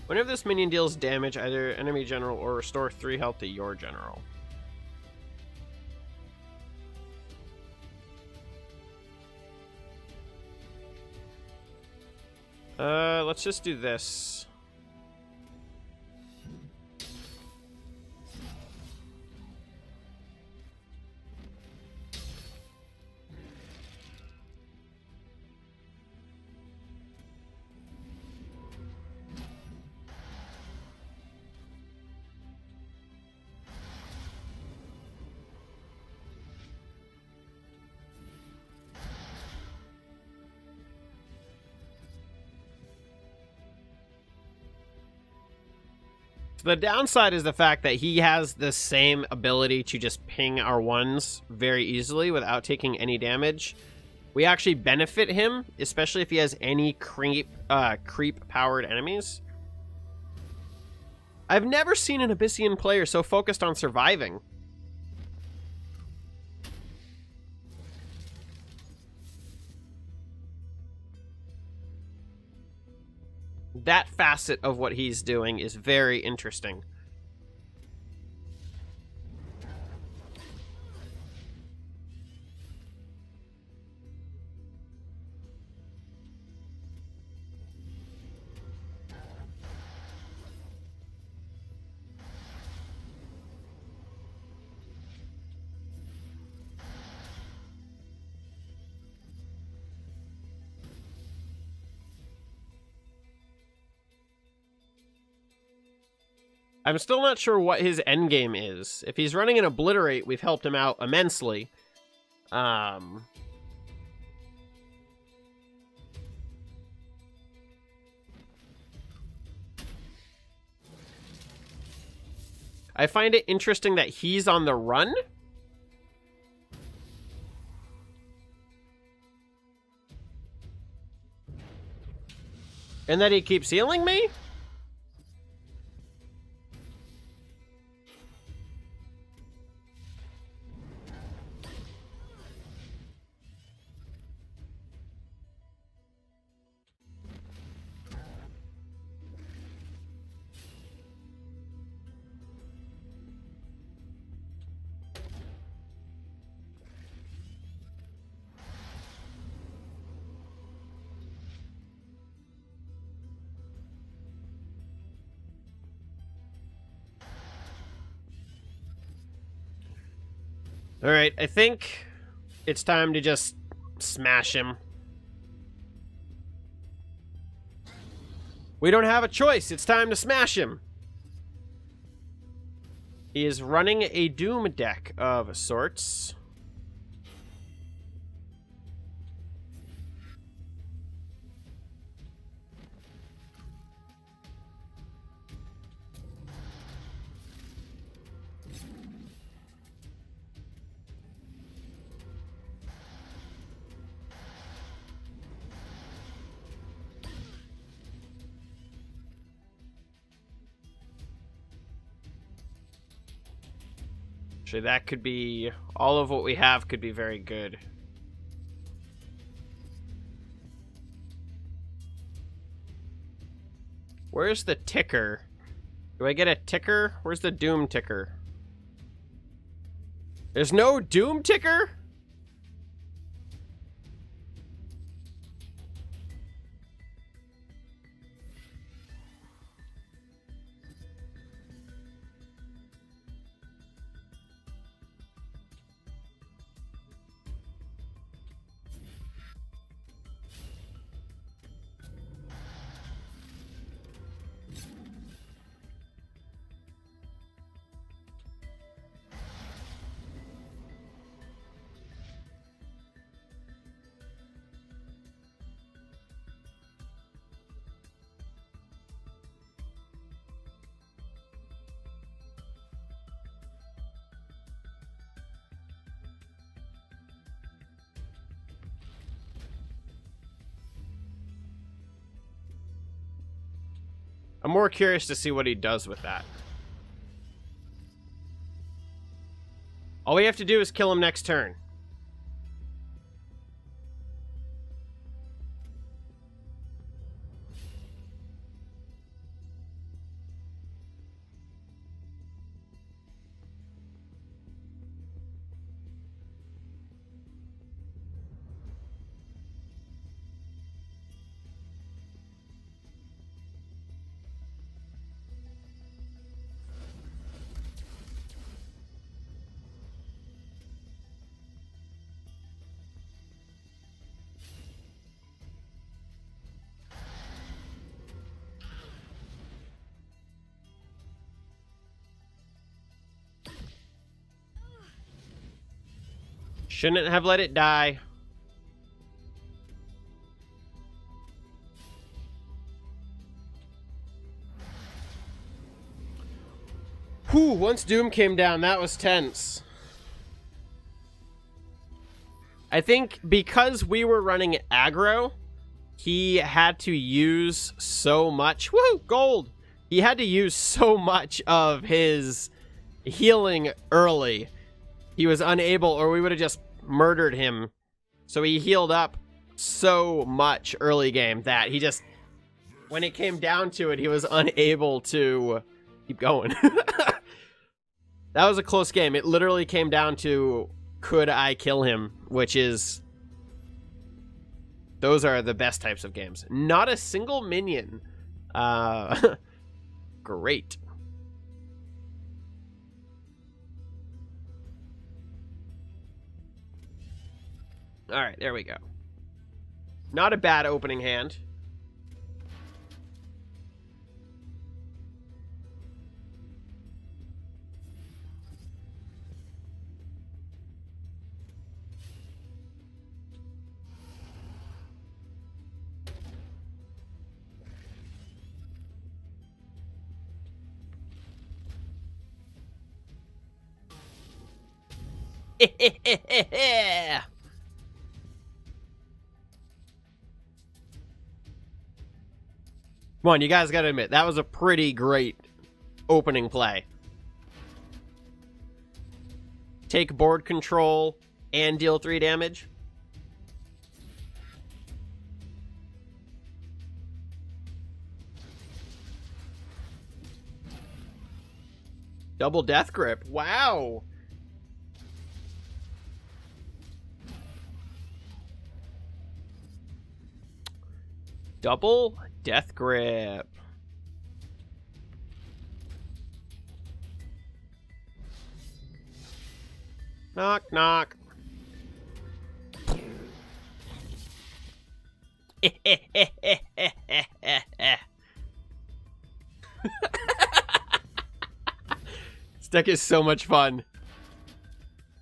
Whenever this minion deals damage, either enemy general or restore 3 health to your general. Let's just do this. The downside is the fact that he has the same ability to just ping our ones very easily without taking any damage. We actually benefit him, especially if he has any creep-powered enemies. I've never seen an Abyssian player so focused on surviving. That facet of what he's doing is very interesting. I'm still not sure what his endgame is. If he's running an Obliterate, we've helped him out immensely. I find it interesting that he's on the run. And that he keeps healing me? Alright, I think it's time to just smash him. We don't have a choice. It's time to smash him. He is running a Doom deck of sorts. Actually, that could be... all of what we have could be very good. Where's the ticker? Do I get a ticker? Where's the Doom ticker? There's no Doom ticker? I'm more curious to see what he does with that. All we have to do is kill him next turn. Shouldn't have let it die. Whew, once Doom came down, that was tense. I think because we were running aggro, he had to use so much. Woo, gold! He had to use so much of his healing early. He was unable, or we would have just murdered him. So he healed up so much early game that he just, when it came down to it, he was unable to keep going. That was a close game. It literally came down to, could I kill him? Which is, those are the best types of games. Not a single minion. Great. All right, there we go. Not a bad opening hand. Come on, you guys gotta admit, that was a pretty great opening play. Take board control and deal 3 damage. Double death grip. Wow. Double death grip. Knock, knock. This deck is so much fun.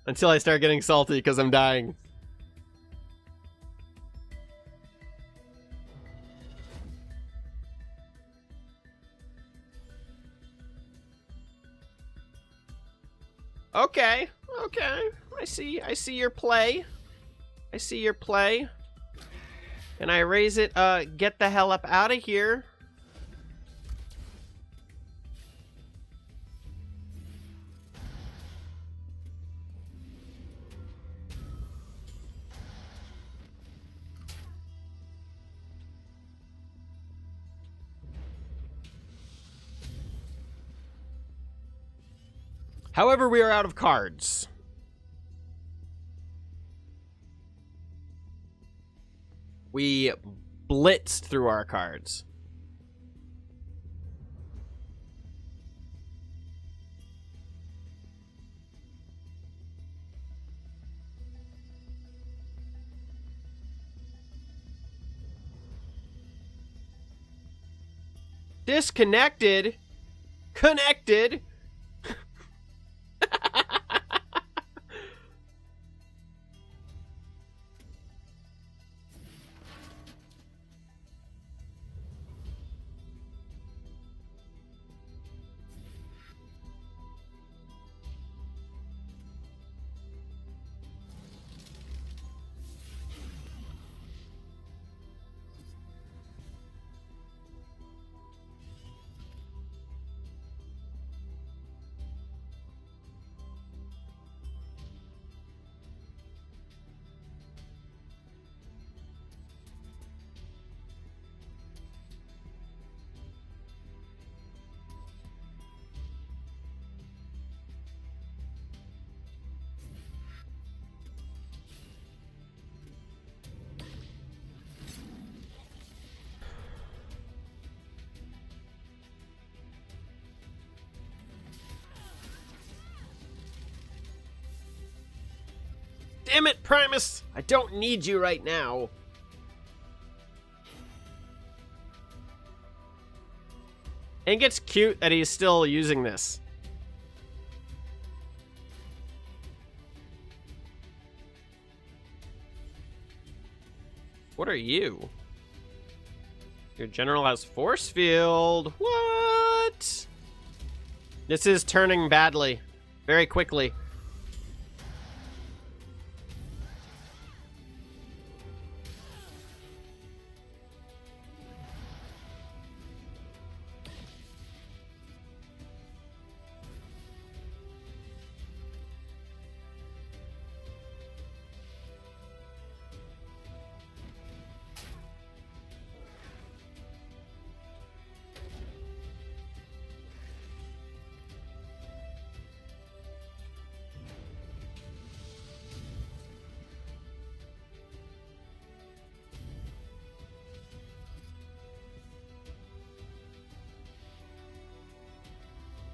Until I start getting salty because I'm dying. Okay, okay. I see your play. I see your play. And I raise it, get the hell up out of here. However, we are out of cards. We blitzed through our cards. Disconnected. Connected. Damn it, Primus! I don't need you right now. I think it's cute that he's still using this. What are you? Your general has force field. What? This is turning badly. Very quickly.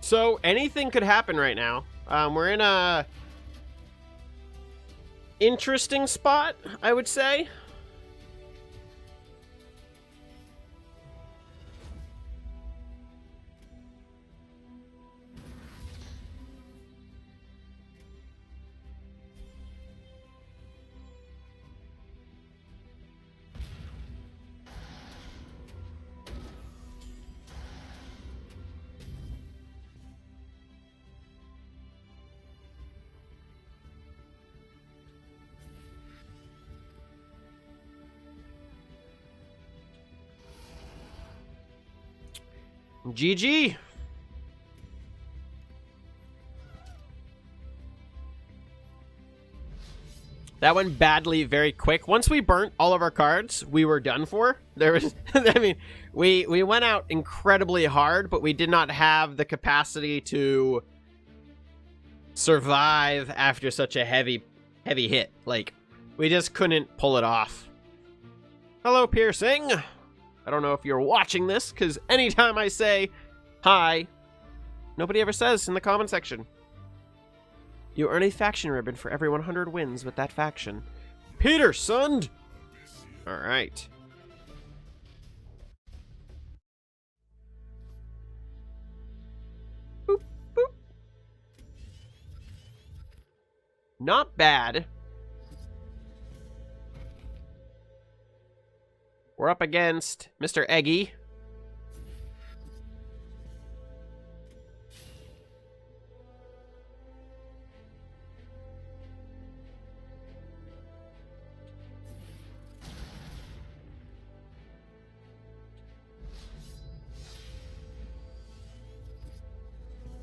So anything could happen right now. We're in a interesting spot, I would say. GG. That went badly very quick. Once we burnt all of our cards, we were done for. There was, I mean, we went out incredibly hard, but we did not have the capacity to survive after such a heavy hit. Like, we just couldn't pull it off. Hello, Piercing. I don't know if you're watching this, because anytime I say hi, nobody ever says in the comment section. You earn a faction ribbon for every 100 wins with that faction. Peterson! Alright. Boop, boop. Not bad. We're up against Mr. Eggy.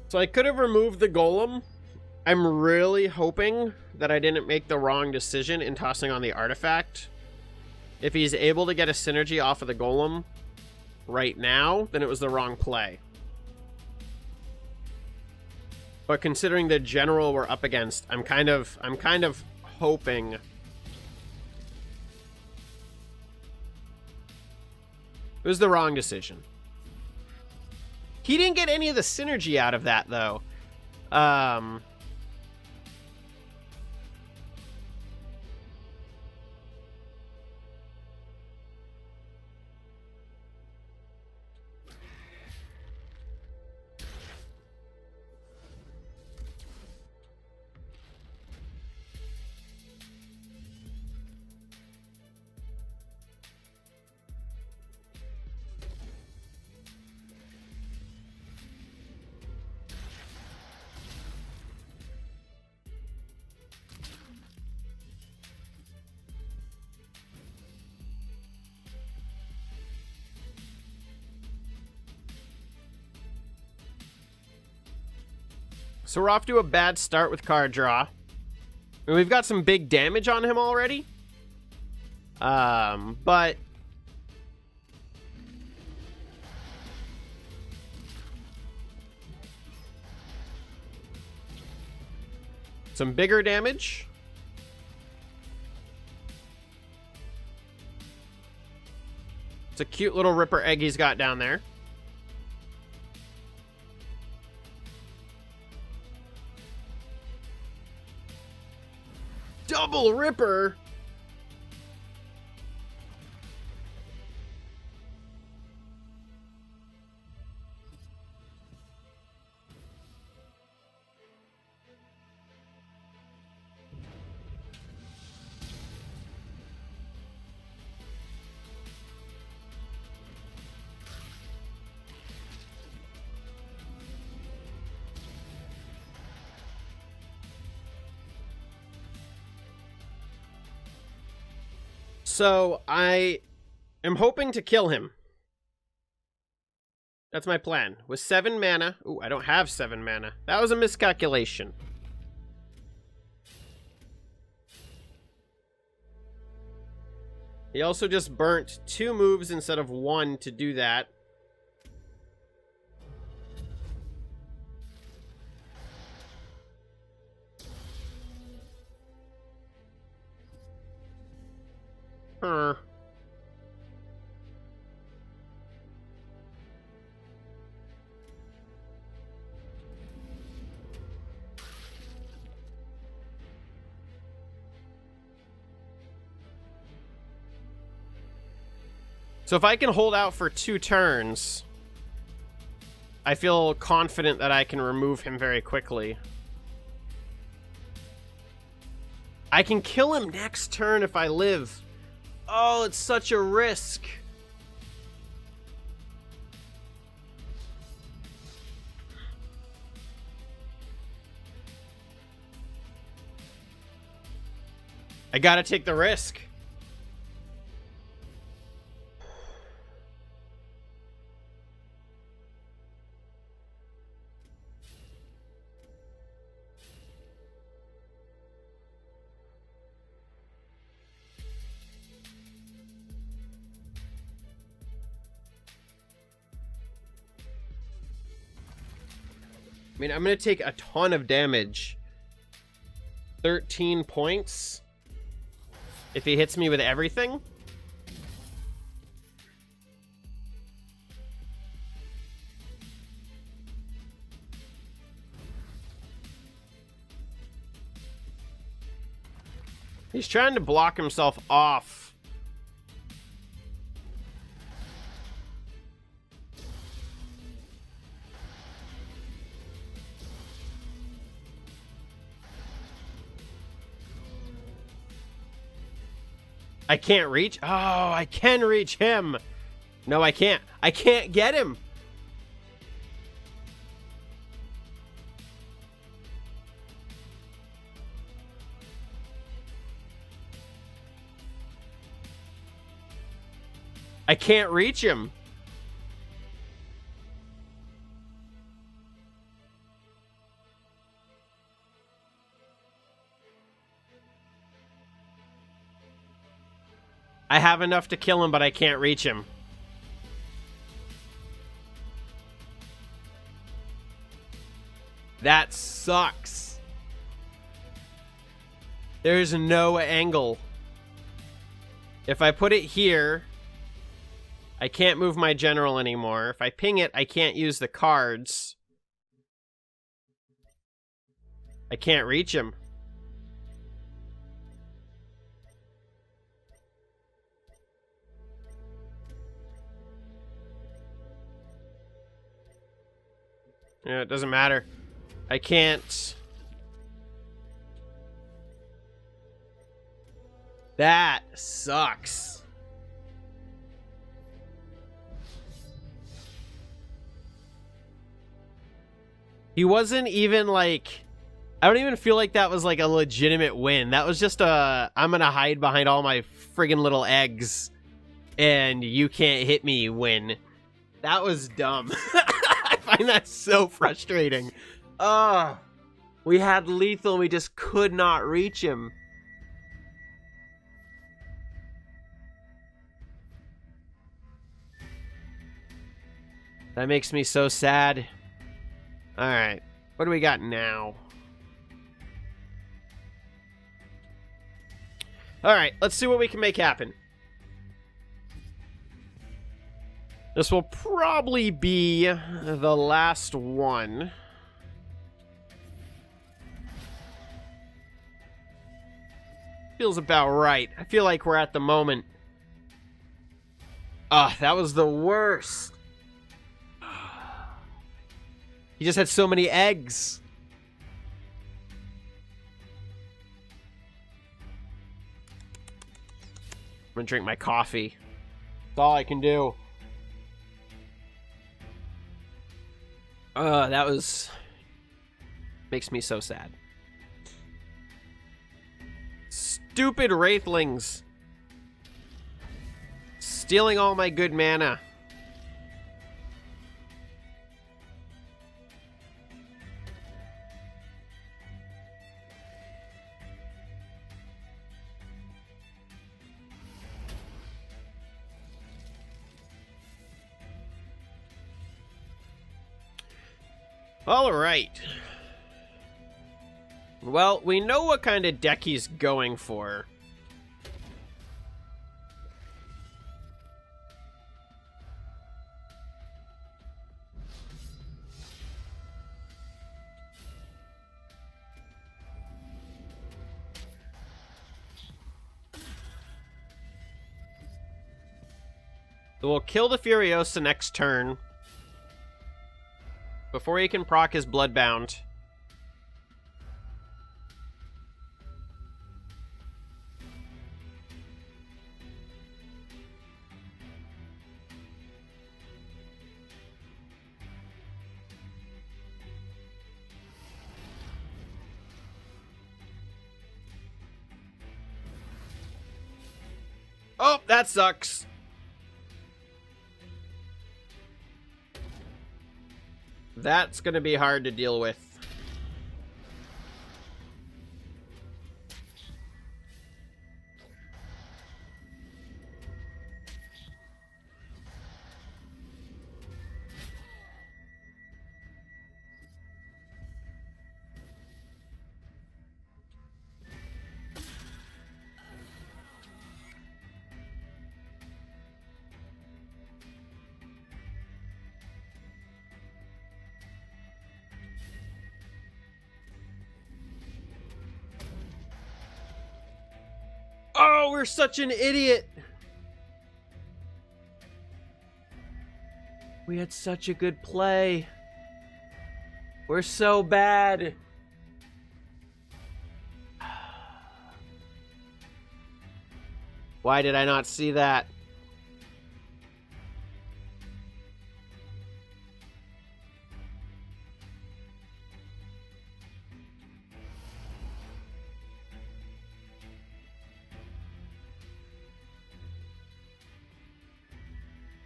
So I could have removed the golem. I'm really hoping that I didn't make the wrong decision in tossing on the artifact. If he's able to get a synergy off of the golem right now, then it was the wrong play. But considering the general we're up against, I'm kind of hoping. It was the wrong decision. He didn't get any of the synergy out of that, though. So we're off to a bad start with card draw. And we've got some big damage on him already. But some bigger damage. It's a cute little Ripper egg he's got down there. Double Ripper. So I am hoping to kill him. That's my plan. With 7 mana. Ooh, I don't have 7 mana. That was a miscalculation. He also just burnt 2 moves instead of 1 to do that. Huh. So if I can hold out for 2 turns, I feel confident that I can remove him very quickly. I can kill him next turn if I live. Oh, it's such a risk. I gotta take the risk. I mean, I'm going to take a ton of damage. 13 points. If he hits me with everything. He's trying to block himself off. I can't reach. Oh, I can reach him. No, I can't. I can't get him. I can't reach him. I have enough to kill him, but I can't reach him. That sucks. There's no angle. If I put it here, I can't move my general anymore. If I ping it, I can't use the cards. I can't reach him. Yeah, it doesn't matter. I can't. That sucks. He wasn't even like... I don't even feel like that was like a legitimate win. That was just a... I'm gonna hide behind all my friggin' little eggs and you can't hit me win. That was dumb. I find that so frustrating. We had lethal and we just could not reach him. That makes me so sad. Alright, what do we got now? Alright, let's see what we can make happen. This will probably be the last one. Feels about right. I feel like we're at the moment. That was the worst. He just had so many eggs. I'm gonna drink my coffee. That's all I can do. That was... makes me so sad. Stupid Wraithlings. stealing all my good mana. All right. Well, we know what kind of deck he's going for. So we'll kill the Furiosa next turn before he can proc his Bloodbound. Oh, that sucks. That's going to be hard to deal with. Oh, we're such an idiot. We had such a good play. We're so bad. Why did I not see that?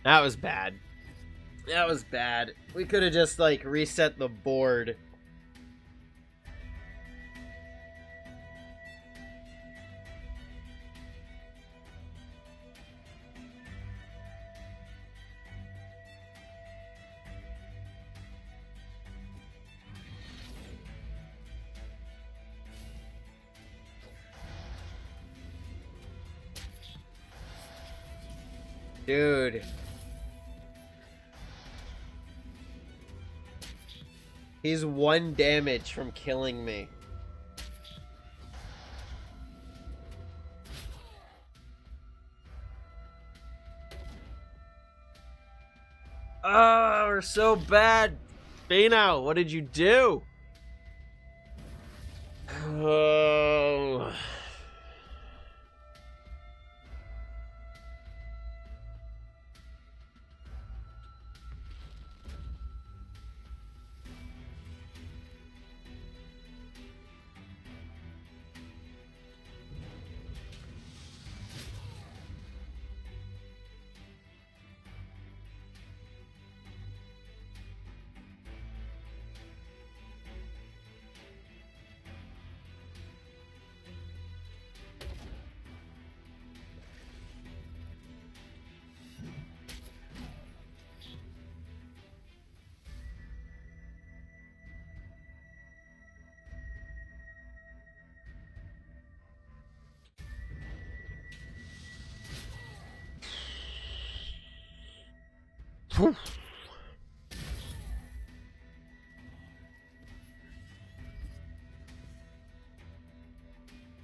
That was bad. That was bad. We could have just, like, reset the board. Dude. He's 1 damage from killing me. Oh, we're so bad. Pheno, what did you do? Oh.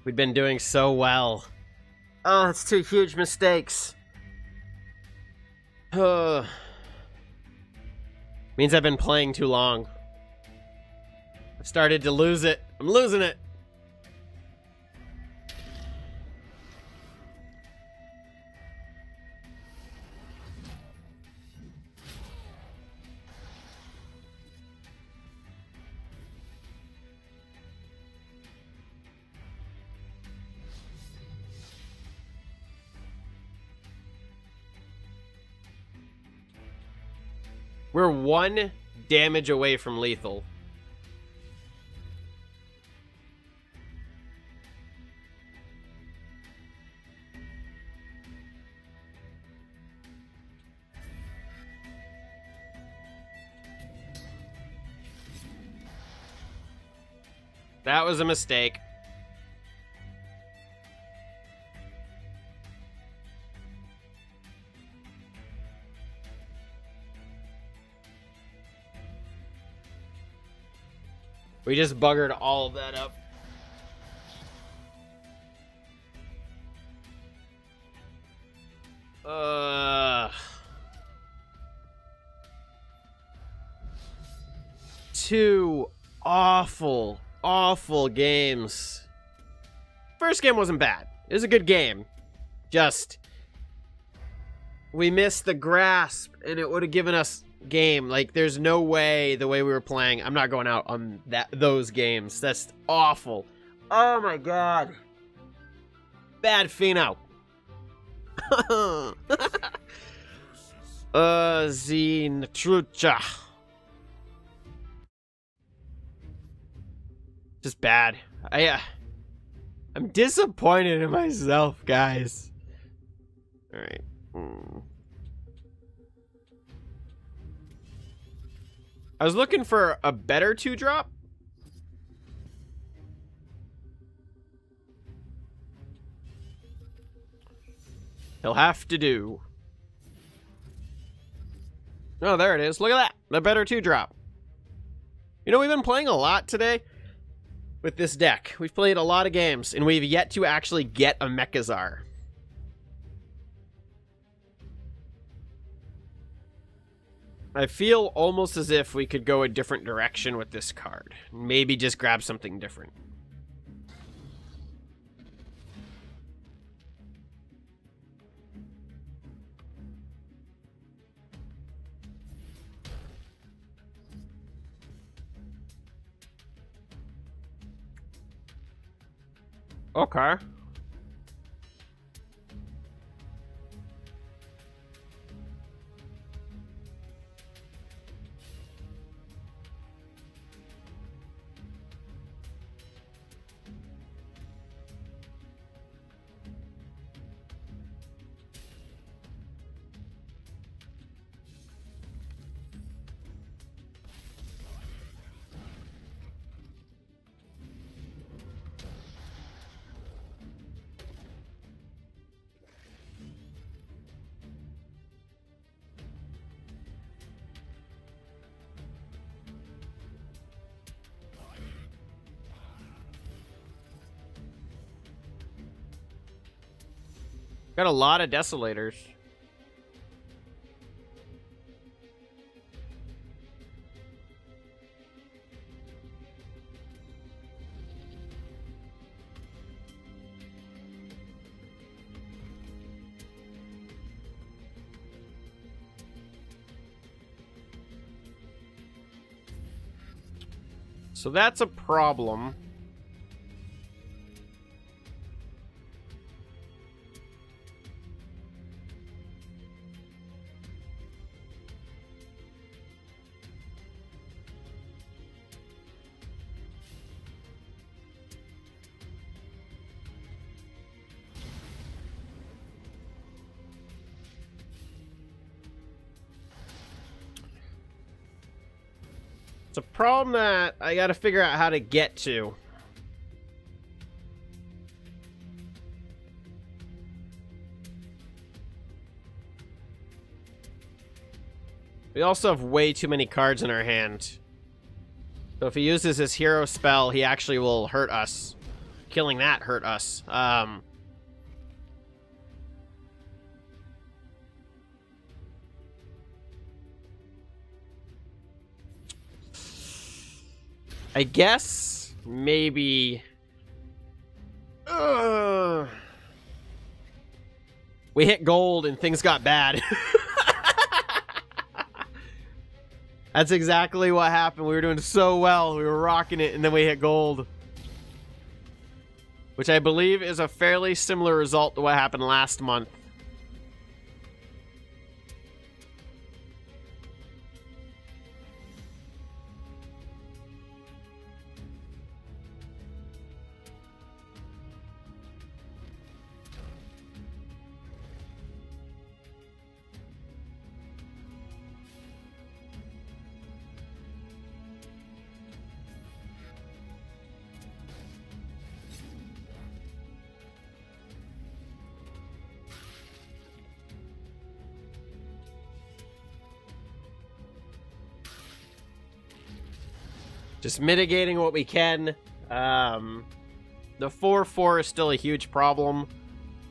We'd been doing so well. Oh, it's 2 huge mistakes. Means I've been playing too long. I've started to lose it. I'm losing it. We're 1 damage away from lethal. That was a mistake. We just buggered all of that up. Two awful games. First game wasn't bad. It was a good game. Just, we missed the grasp, and it would have given us game. Like, there's no way the way we were playing. I'm not going out on those games. That's awful. Oh my god. Bad Pheno. Zinatrucha. Just bad. I'm disappointed in myself, guys. All right. I was looking for a better 2-drop. He'll have to do. Oh, there it is. Look at that. The better 2-drop. You know, we've been playing a lot today with this deck. We've played a lot of games, and we've yet to actually get a Mechazar. I feel almost as if we could go a different direction with this card. Maybe just grab something different. Okay. Got a lot of Desolators. So that's a problem. It's a problem that I gotta figure out how to get to. We also have way too many cards in our hand. So if he uses his hero spell, he actually will hurt us. Killing that hurt us. I guess maybe we hit gold and things got bad. That's exactly what happened. We were doing so well. We were rocking it, and then we hit gold. Which I believe is a fairly similar result to what happened last month. Just mitigating what we can. The 4-4 is still a huge problem.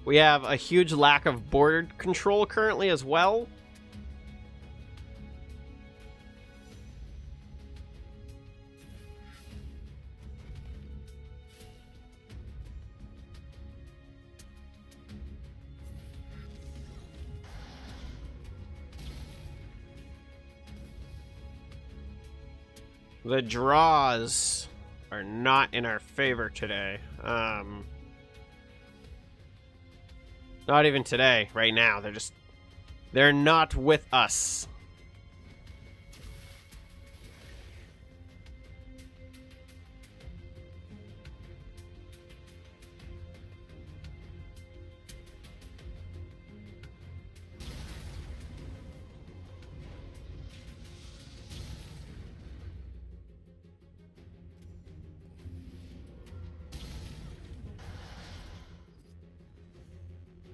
We have a huge lack of board control currently as well. The draws are not in our favor today. Not even today, right now. They're not with us.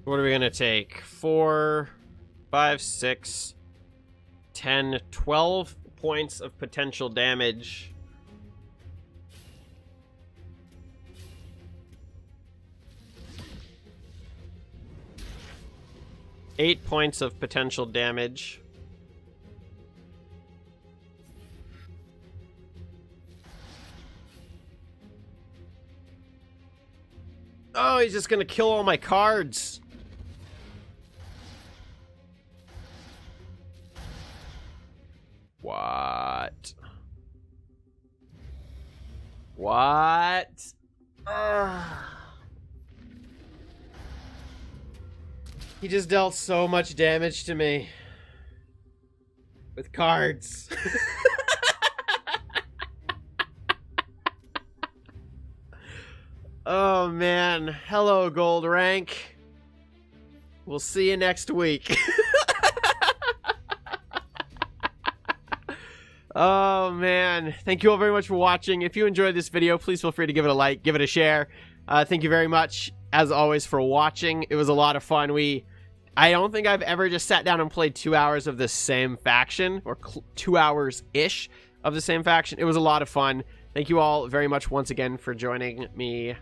What are we going to take? 4, 5, 6, 10, 12 points of potential damage. Eight points of potential damage. Oh, he's just going to kill all my cards. What? What? He just dealt so much damage to me. With cards. Oh, man. Hello, gold rank. We'll see you next week. Oh, man. Thank you all very much for watching. If you enjoyed this video, please feel free to give it a like, give it a share. Thank you very much, as always, for watching. It was a lot of fun. I don't think I've ever just sat down and played 2 hours of the same faction, or 2 hours-ish of the same faction. It was a lot of fun. Thank you all very much once again for joining me.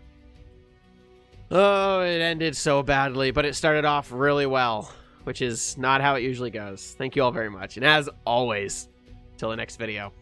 Oh, it ended so badly, but it started off really well, which is not how it usually goes. Thank you all very much. And as always, till the next video.